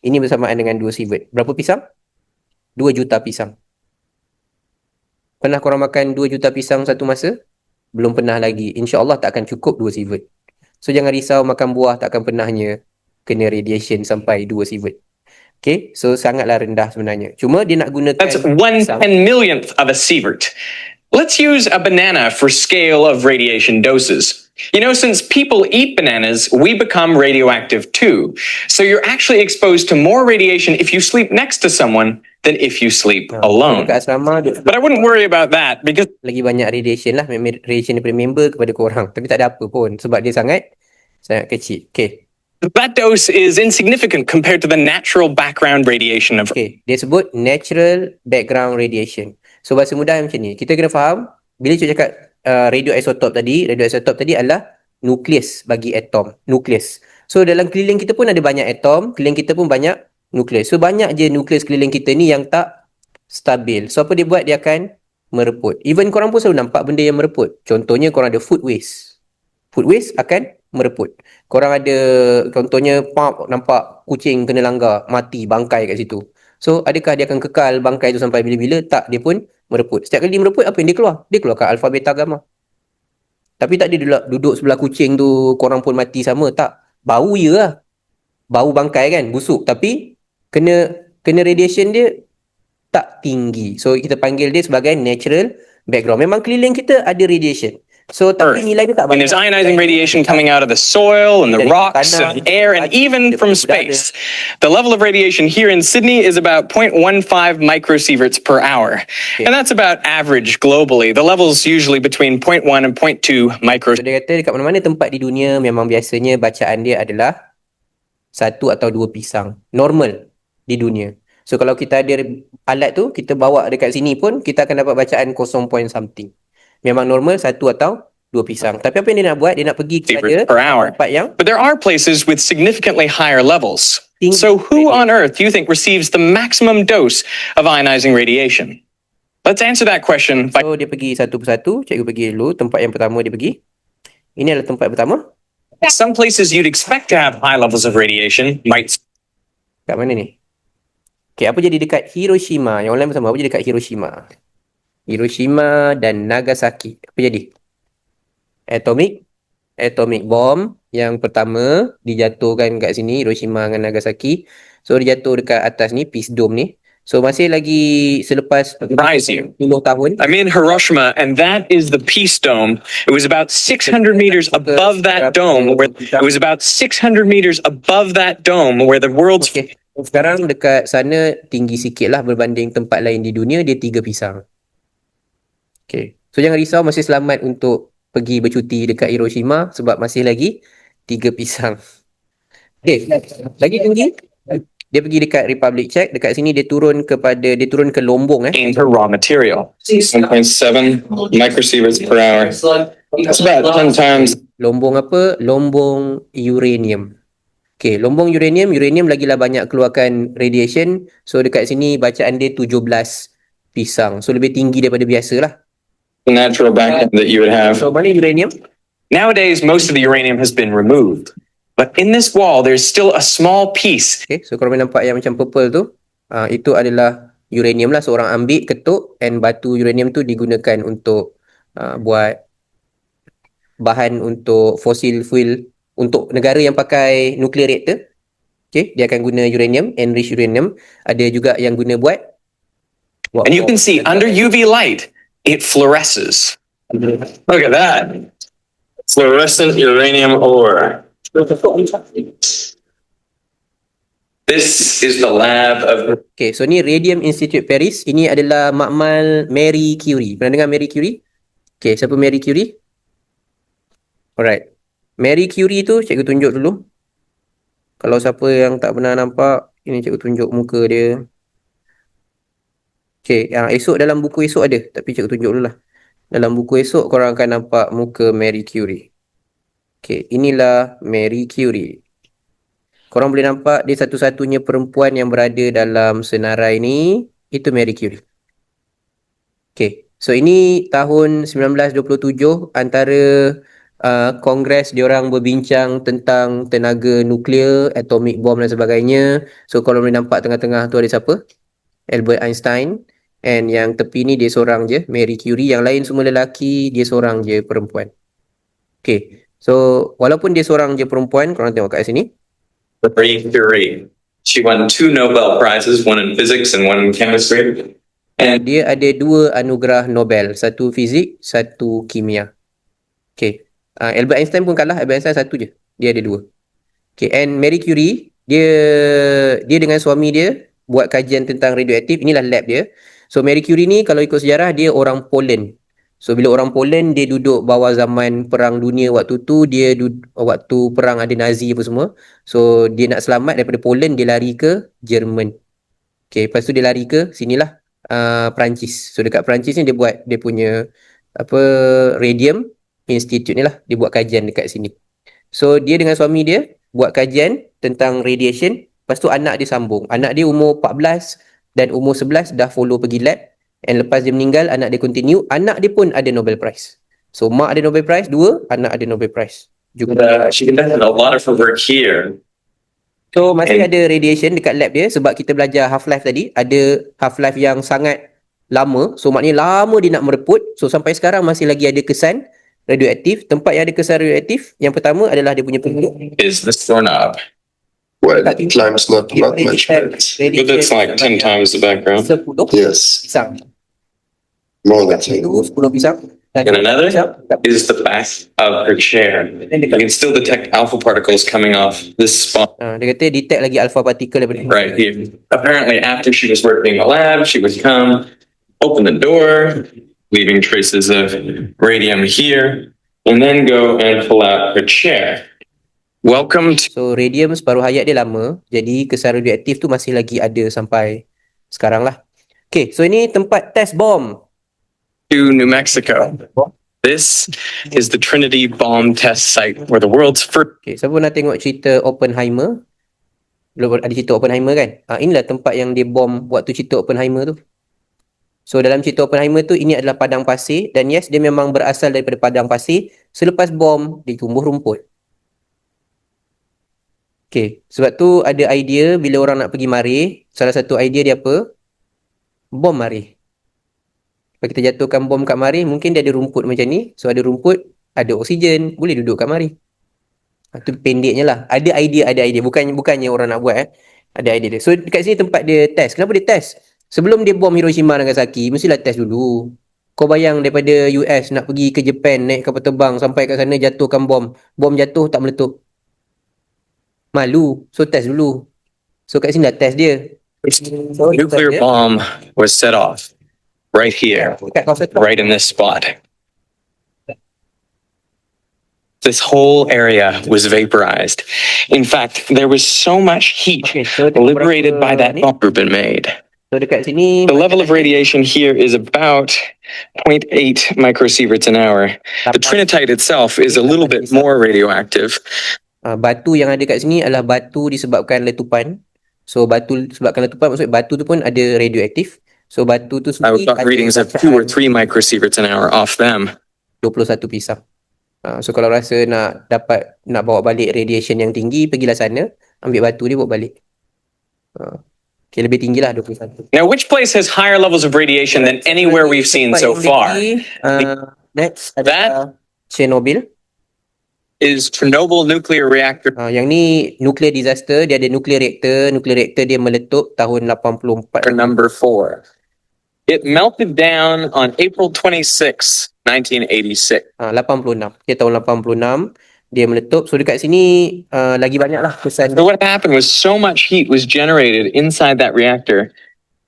[SPEAKER 1] ini bersamaan dengan 2 sievert. Berapa pisang? 2 juta pisang. Pernah korang makan 2 juta pisang satu masa? Belum pernah lagi. InsyaAllah tak akan cukup 2 sievert. So, jangan risau makan buah tak akan pernahnya kena radiation sampai 2 sievert. Okay, so sangatlah rendah sebenarnya. Cuma dia nak gunakan...
[SPEAKER 2] That's 1/10,000th of a sievert. Let's use a banana for scale of radiation doses. You know, since people eat bananas, we become radioactive too. So you're actually exposed to more radiation if you sleep next to someone than if you sleep alone.
[SPEAKER 1] Dekat asrama
[SPEAKER 2] But I wouldn't worry about that because
[SPEAKER 1] lagi banyak radiation lah, radiation daripada member kepada korang. Tapi tak ada apa pun sebab dia sangat kecil. Okay.
[SPEAKER 2] that dose is insignificant compared to the natural background radiation of
[SPEAKER 1] Okay, dia sebut natural background radiation. So bahasa mudah macam ni. Kita kena faham bila kita cakap radioisotop tadi adalah nukleus bagi atom, nukleus. So dalam keliling kita pun ada banyak atom, keliling kita pun banyak nukleus. So banyak je nukleus keliling kita ni yang tak stabil. So apa dia buat? Dia akan mereput. Even korang pun selalu nampak benda yang mereput. Contohnya korang ada food waste. Food waste akan mereput. Korang ada contohnya nampak kucing kena langgar, mati, bangkai kat situ. So adakah dia akan kekal bangkai tu sampai bila-bila? Tak, dia pun mereput. Setiap kali dia mereput, apa yang dia keluar? Dia keluarkan alpha, beta, gamma. Tapi tak dia duduk sebelah kucing tu, korang pun mati sama. Tak. Bau je lah. Bau bangkai kan, busuk. Tapi kena radiation dia tak tinggi. So kita panggil dia sebagai natural background. Memang keliling kita ada radiation. So tapi nilai dia tak
[SPEAKER 2] I mean,
[SPEAKER 1] banyak.
[SPEAKER 2] there's ionizing radiation coming out of the soil and the rocks and air and even from space. The level of radiation here in Sydney is about 0.15 microsieverts per hour. And that's about average globally. The level's usually between 0.1 and 0.2 microsieverts.
[SPEAKER 1] So dia kata dekat mana-mana tempat di dunia memang biasanya bacaan dia adalah 1 atau 2 pisang. Normal di dunia. So kalau kita ada alat tu, kita bawa dekat sini pun, kita akan dapat bacaan 0 point something. Memang normal 1 atau 2 pisang. Tapi apa yang dia nak buat? Dia nak pergi kepada
[SPEAKER 2] per hour.
[SPEAKER 1] tempat yang
[SPEAKER 2] But there are places with significantly higher levels.
[SPEAKER 1] tinggi.
[SPEAKER 2] So who on earth do you think receives the maximum dose of ionizing radiation? Let's answer that question by
[SPEAKER 1] So dia pergi satu persatu. Cikgu pergi dulu tempat yang pertama dia pergi. Ini adalah tempat pertama.
[SPEAKER 2] some places you'd expect to have high levels of radiation might
[SPEAKER 1] Kat mana ni? Okay, apa jadi dekat Hiroshima? Yang online bersama, apa jadi dekat Hiroshima? Hiroshima dan Nagasaki. Apa jadi? Atomic bomb yang pertama dijatuhkan kat sini, Hiroshima dengan Nagasaki. So dia jatuh dekat atas ni, Peace Dome ni. So masih lagi selepas
[SPEAKER 2] surprise you.
[SPEAKER 1] 10 tahun.
[SPEAKER 2] I'm in Hiroshima, and that is the Peace Dome. It was about 600 meters above that dome, where the world's
[SPEAKER 1] Okay. Sekarang dekat sana tinggi sikit lah berbanding tempat lain di dunia, dia 3 pisang. Okay. So jangan risau, masih selamat untuk pergi bercuti dekat Hiroshima sebab masih lagi 3 pisang. Okay. Lagi tinggi, dia pergi dekat Republic Czech. Dekat sini dia turun ke Lombong
[SPEAKER 2] per raw material. 1.7 microsieverts per hour. That's about 10 times.
[SPEAKER 1] Lombong apa? Lombong uranium. Okay, lombong uranium lagilah banyak keluarkan radiation. So dekat sini bacaan dia 17 pisang. So lebih tinggi daripada biasa lah.
[SPEAKER 2] The natural backend that you would have.
[SPEAKER 1] So mana uranium?
[SPEAKER 2] Nowadays, most of the uranium has been removed. But in this wall, there's still a small piece.
[SPEAKER 1] Okay, so kalau nampak yang macam purple tu, itu adalah uranium lah. So orang ambil, ketuk, and batu uranium tu digunakan untuk buat bahan untuk fossil fuel untuk negara yang pakai nuclear reactor. Okay, dia akan guna uranium, enriched uranium. Ada juga yang guna buat
[SPEAKER 2] And you can see under UV light, it fluoresces. Look at that. Fluorescent uranium ore. This is the lab of...
[SPEAKER 1] Okay, so ni Radium Institute Paris. Ini adalah makmal Marie Curie. Pernah dengar Marie Curie? Okay, siapa Marie Curie? Alright. Marie Curie tu cikgu tunjuk dulu. Kalau siapa yang tak pernah nampak, ini cikgu tunjuk muka dia. Okay, yang esok dalam buku esok ada. Tapi cikgu tunjuk dulu lah. Dalam buku esok korang akan nampak muka Marie Curie. Okay, inilah Marie Curie. Korang boleh nampak dia satu-satunya perempuan yang berada dalam senarai ni. Itu Marie Curie. Okay, so ini tahun 1927 antara Kongres diorang berbincang tentang tenaga nuklear, atomic bomb dan sebagainya. So kalau boleh nampak tengah-tengah tu ada siapa? Albert Einstein. And yang tepi ni dia seorang je, Marie Curie. Yang lain semua lelaki, dia seorang je perempuan. Okay, so walaupun dia seorang je perempuan, korang tengok kat sini.
[SPEAKER 2] Marie Curie. She won 2 Nobel Prizes, one in physics and one in chemistry. And
[SPEAKER 1] Dia ada 2 anugerah Nobel, satu fizik, satu kimia. Okay, Albert Einstein pun kalah. Albert Einstein satu je, dia ada 2. Okay, and Marie Curie, dia dengan suami dia buat kajian tentang radioaktif. Inilah lab dia. So Marie Curie ni kalau ikut sejarah dia orang Poland. So bila orang Poland, dia duduk bawah zaman perang dunia waktu tu, waktu perang ada Nazi apa semua. So dia nak selamat daripada Poland, dia lari ke Jerman. Okay, lepas tu dia lari ke sinilah, Perancis. So dekat Perancis ni dia buat dia punya apa Radium Institute ni lah. Dia buat kajian dekat sini. So dia dengan suami dia buat kajian tentang radiation. Lepas tu anak dia sambung. Anak dia umur 14 dan umur 11 dah follow pergi lab. And lepas dia meninggal, anak dia continue. Anak dia pun ada Nobel Prize. So mak ada Nobel Prize 2, anak ada Nobel Prize juga.
[SPEAKER 2] she conducted a lot of her work here.
[SPEAKER 1] So masih ada radiation dekat lab dia. Sebab kita belajar half-life tadi, ada half-life yang sangat lama. So maknanya lama dia nak mereput. So sampai sekarang masih lagi ada kesan radioaktif. Tempat yang ada kesan radioaktif, yang pertama adalah dia punya penduduk.
[SPEAKER 2] Is this doorknob?
[SPEAKER 3] Well, time's not much.
[SPEAKER 2] It looks like 10 times the background.
[SPEAKER 1] 10
[SPEAKER 3] Yes,
[SPEAKER 1] pisang.
[SPEAKER 3] more than 10.
[SPEAKER 1] Itu 10 pisang. Dan
[SPEAKER 2] And another is the back of her chair. You can still detect alpha particles coming off this spot
[SPEAKER 1] dia kata detect lagi alpha particle daripada
[SPEAKER 2] right here. Apparently, after she was working in the lab, she would come, open the door, leaving traces of radium here, and then go and pull out her chair. Welcome
[SPEAKER 1] So radium separuh hayat dia lama. Jadi kesan radioaktif tu masih lagi ada sampai sekarang lah. Okay, so ini tempat test bom.
[SPEAKER 2] to New Mexico. This is the Trinity bomb test site where the world's first
[SPEAKER 1] Okay, siapa pernah tengok cerita Oppenheimer? Belum ada cerita Oppenheimer kan? Inilah tempat yang dia bom waktu cerita Oppenheimer tu. So dalam cerita Oppenheimer tu, ini adalah padang pasir. Dan yes, dia memang berasal daripada padang pasir. Selepas bom, dia tumbuh rumput. Okay, sebab tu ada idea bila orang nak pergi marih. Salah satu idea dia apa? Bom marih. Kalau kita jatuhkan bom kat marih, mungkin dia ada rumput macam ni. So ada rumput, ada oksigen, boleh duduk kat marih. Itu pendeknya lah. Ada idea. Bukannya orang nak buat. Ada idea dia. So dekat sini tempat dia test. Kenapa dia test? Sebelum dia bom Hiroshima dan Nagasaki, mestilah test dulu. Kau bayang daripada US nak pergi ke Japan, naik kapal terbang, sampai kat sana jatuhkan bom. Bom jatuh tak meletup. Malu. So test dulu. So kat sini dah test dia. So,
[SPEAKER 2] Nuclear
[SPEAKER 1] dia-
[SPEAKER 2] bomb was set off right here,
[SPEAKER 1] dekat kawasan tu.
[SPEAKER 2] right in this spot. This whole area was vaporized. In fact, there was so much heat
[SPEAKER 1] Okay, so dia
[SPEAKER 2] liberated by
[SPEAKER 1] berapa
[SPEAKER 2] that
[SPEAKER 1] ni?
[SPEAKER 2] bomb been made.
[SPEAKER 1] So dekat sini
[SPEAKER 2] The level of radiation here is about 0.8 microsieverts an hour. The trinitite itself is a little bit more radioactive.
[SPEAKER 1] Batu yang ada kat sini adalah batu disebabkan letupan. So batu disebabkan letupan maksud batu tu pun ada radioaktif. So batu tu
[SPEAKER 2] I
[SPEAKER 1] sendiri
[SPEAKER 2] got readings of 2 or 3 microsieverts an hour off them.
[SPEAKER 1] 21 pisang. So kalau rasa nak bawa balik radiation yang tinggi, pergilah sana, ambil batu dia bawa balik. Okay, lebih tinggi lah 21.
[SPEAKER 2] Now, which place has higher levels of radiation than anywhere we've seen
[SPEAKER 1] Tempat
[SPEAKER 2] so
[SPEAKER 1] yang
[SPEAKER 2] far?
[SPEAKER 1] Next adalah Chernobyl.
[SPEAKER 2] Is Chernobyl nuclear reactor
[SPEAKER 1] Yang ni nuclear disaster, dia ada nuclear reactor. Nuclear reactor dia meletup tahun 84.
[SPEAKER 2] number 4. It melted down on April 26, 1986.
[SPEAKER 1] 86. Dia tahun 86 dia meletup. So dekat sini lagi banyak lah pesan.
[SPEAKER 2] So what happened was so much heat was generated inside that reactor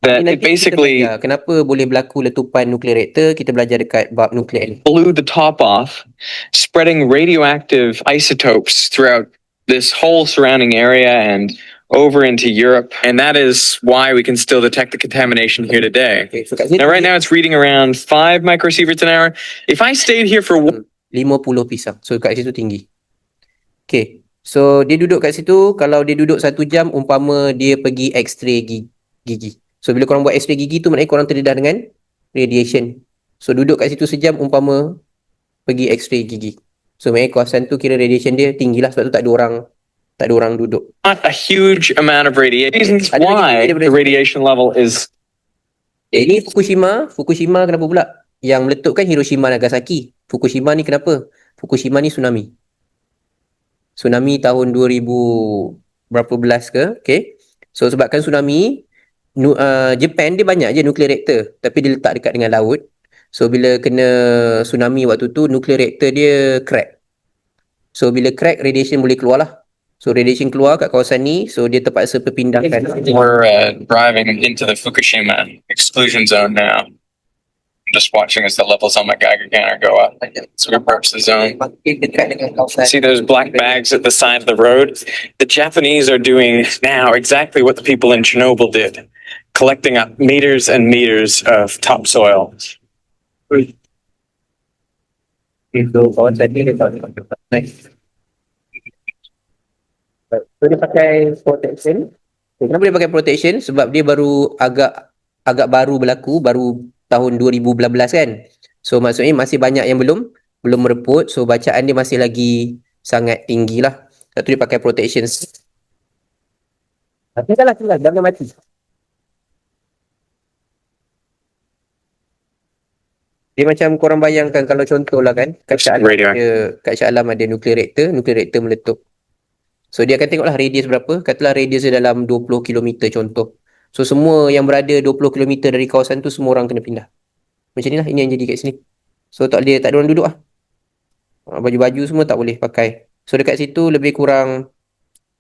[SPEAKER 2] that
[SPEAKER 1] Nanti
[SPEAKER 2] it
[SPEAKER 1] kita
[SPEAKER 2] basically
[SPEAKER 1] belajar kenapa boleh berlaku letupan nuclear reactor, kita belajar dekat bab nuklear.
[SPEAKER 2] blew the top off, spreading radioactive isotopes throughout this whole surrounding area and over into Europe. And that is why we can still detect the contamination here today.
[SPEAKER 1] Okay, so kat sini
[SPEAKER 2] Now, right now it's reading around 5 microsieverts an hour. If I stayed here for
[SPEAKER 1] 50 pisang. So kat situ tinggi. Okay. So dia duduk kat situ, kalau dia duduk 1 jam, umpama dia pergi x-ray gigi. So bila korang buat x-ray gigi tu maknanya korang terdedah dengan radiation. So duduk kat situ sejam, umpama pergi x-ray gigi. So maknanya kawasan tu kira radiation dia tinggi lah, sebab tu tak ada orang duduk.
[SPEAKER 2] not a huge amount of radiation, reasons
[SPEAKER 1] Ada lagi
[SPEAKER 2] why
[SPEAKER 1] daripada-
[SPEAKER 2] the radiation level is
[SPEAKER 1] Ini Fukushima kenapa pula? Yang meletup kan Hiroshima Nagasaki. Fukushima ni kenapa? Fukushima ni tsunami. Tsunami tahun 2000 berapa belas ke? Okay. So sebabkan tsunami, Japan dia banyak je nuclear reactor, tapi dia letak dekat dengan laut. So bila kena tsunami waktu tu, nuclear reactor dia crack. So bila crack, radiation boleh keluar lah. So radiation keluar kat kawasan ni, so dia terpaksa perpindahkan.
[SPEAKER 2] we're driving into the Fukushima exclusion zone now. I'm just watching as the levels on my Geiger counter go up. So we approach the zone.
[SPEAKER 1] Makin dekat dengan kawasan.
[SPEAKER 2] See those black bags at the side of the road? The Japanese are doing now exactly what the people in Chernobyl did, collecting up meters and meters of topsoil.
[SPEAKER 1] So kawasan ni dia tahu nice. So dia pakai protection. Kenapa dia pakai protection? Sebab dia baru agak baru berlaku, baru tahun 2012 kan. So maksudnya masih banyak yang belum mereput. So bacaan dia masih lagi sangat tinggi lah. Satu dia pakai protection. Tapi dah jangan mati. Dia macam korang bayangkan kalau contoh lah kan, kat Shah Alam ada nuclear reactor meletup. So dia akan tengoklah radius berapa, katalah radius dia dalam 20 km contoh. So semua yang berada 20 km dari kawasan tu semua orang kena pindah. Macam ni lah, ini yang jadi kat sini. So tak ada orang duduk lah. Baju-baju semua tak boleh pakai. So dekat situ lebih kurang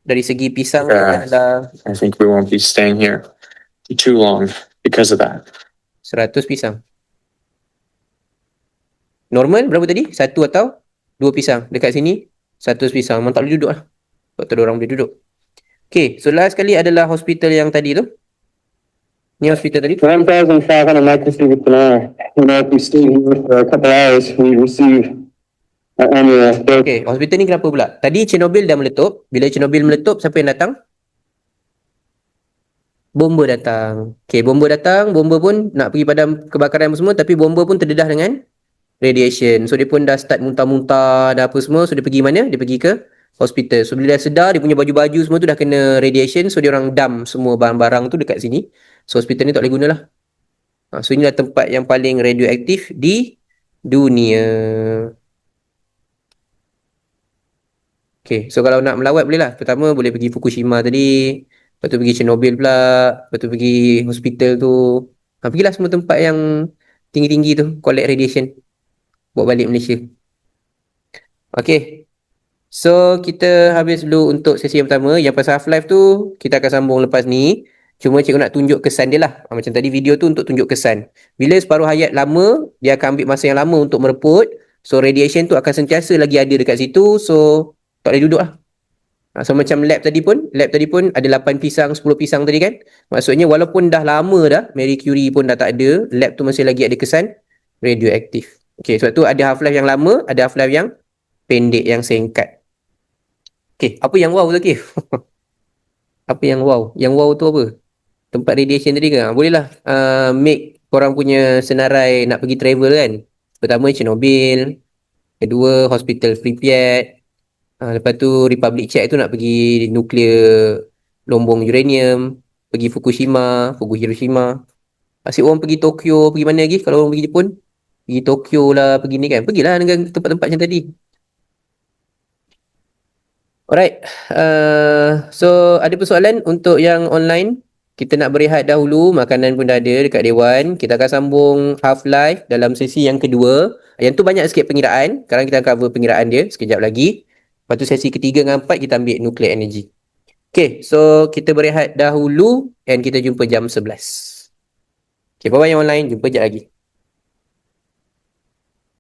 [SPEAKER 1] dari segi pisang adalah
[SPEAKER 2] I think we won't be staying here too long because of that.
[SPEAKER 1] 100 pisang. Normal berapa tadi? 1 atau 2 pisang. Dekat sini 100 pisang. Memang tak boleh duduk lah. Sebab tak ada orang boleh duduk. Okay, so last sekali adalah hospital yang tadi tu. Ni hospital tadi.
[SPEAKER 4] 1,500 microsieverts an hour. And if we stay here for a couple hours, we receive our annual dose.
[SPEAKER 1] Okay, hospital ni kenapa pula? Tadi Chernobyl dah meletup. Bila Chernobyl meletup, siapa yang datang? Bomba datang. Okay, bomba datang. Bomba pun nak pergi padam kebakaran semua. Tapi bomba pun terdedah dengan radiation. So dia pun dah start muntah-muntah, dah apa semua. So dia pergi mana? Dia pergi ke hospital. So bila dah sedar, dia punya baju-baju semua tu dah kena radiation. So dia orang dump semua barang-barang tu dekat sini. So hospital ni tak boleh guna lah. So inilah tempat yang paling radioaktif di dunia. Okay, so kalau nak melawat boleh lah. Pertama boleh pergi Fukushima tadi. Lepas tu pergi Chernobyl pula. Lepas tu pergi hospital tu. Pergilah semua tempat yang tinggi-tinggi tu. Collect radiation. Bawa balik Malaysia. Okay. So, kita habis dulu untuk sesi yang pertama. Yang pasal half-life tu, kita akan sambung lepas ni. Cuma cikgu nak tunjuk kesan dia lah. Macam tadi video tu untuk tunjuk kesan. Bila separuh hayat lama, dia akan ambil masa yang lama untuk mereput. So, radiation tu akan sentiasa lagi ada dekat situ. So, tak boleh duduk lah. So, macam lab tadi pun ada 8 pisang, 10 pisang tadi kan. Maksudnya, walaupun dah lama dah, Marie Curie pun dah tak ada, lab tu masih lagi ada kesan radioaktif. Okay, sebab tu ada half-life yang lama, ada half-life yang pendek, yang singkat. Okay, apa yang wow Zakif? Apa yang wow? Yang wow tu apa? Tempat radiation tadi ke? Boleh lah make korang punya senarai nak pergi travel kan. Pertama Chernobyl, kedua Hospital Pripyat, lepas tu Republic Czech tu nak pergi nuklear lombong uranium, pergi Fukushima, Hiroshima. Asyik orang pergi Tokyo, pergi mana lagi? Kalau orang pergi Jepun, pergi Tokyo lah, pergi ni kan. Pergilah dengan tempat-tempat macam tadi. Alright, so ada persoalan untuk yang online? Kita nak berehat dahulu, makanan pun dah ada dekat Dewan. Kita akan sambung half-life dalam sesi yang kedua. Yang tu banyak sikit pengiraan. Sekarang kita akan cover pengiraan dia sekejap lagi. Lepas tu sesi ketiga dengan 4 kita ambil nuclear energy. Okay, so kita berehat dahulu and kita jumpa jam 11. Okay, bye-bye yang online. Jumpa sekejap lagi.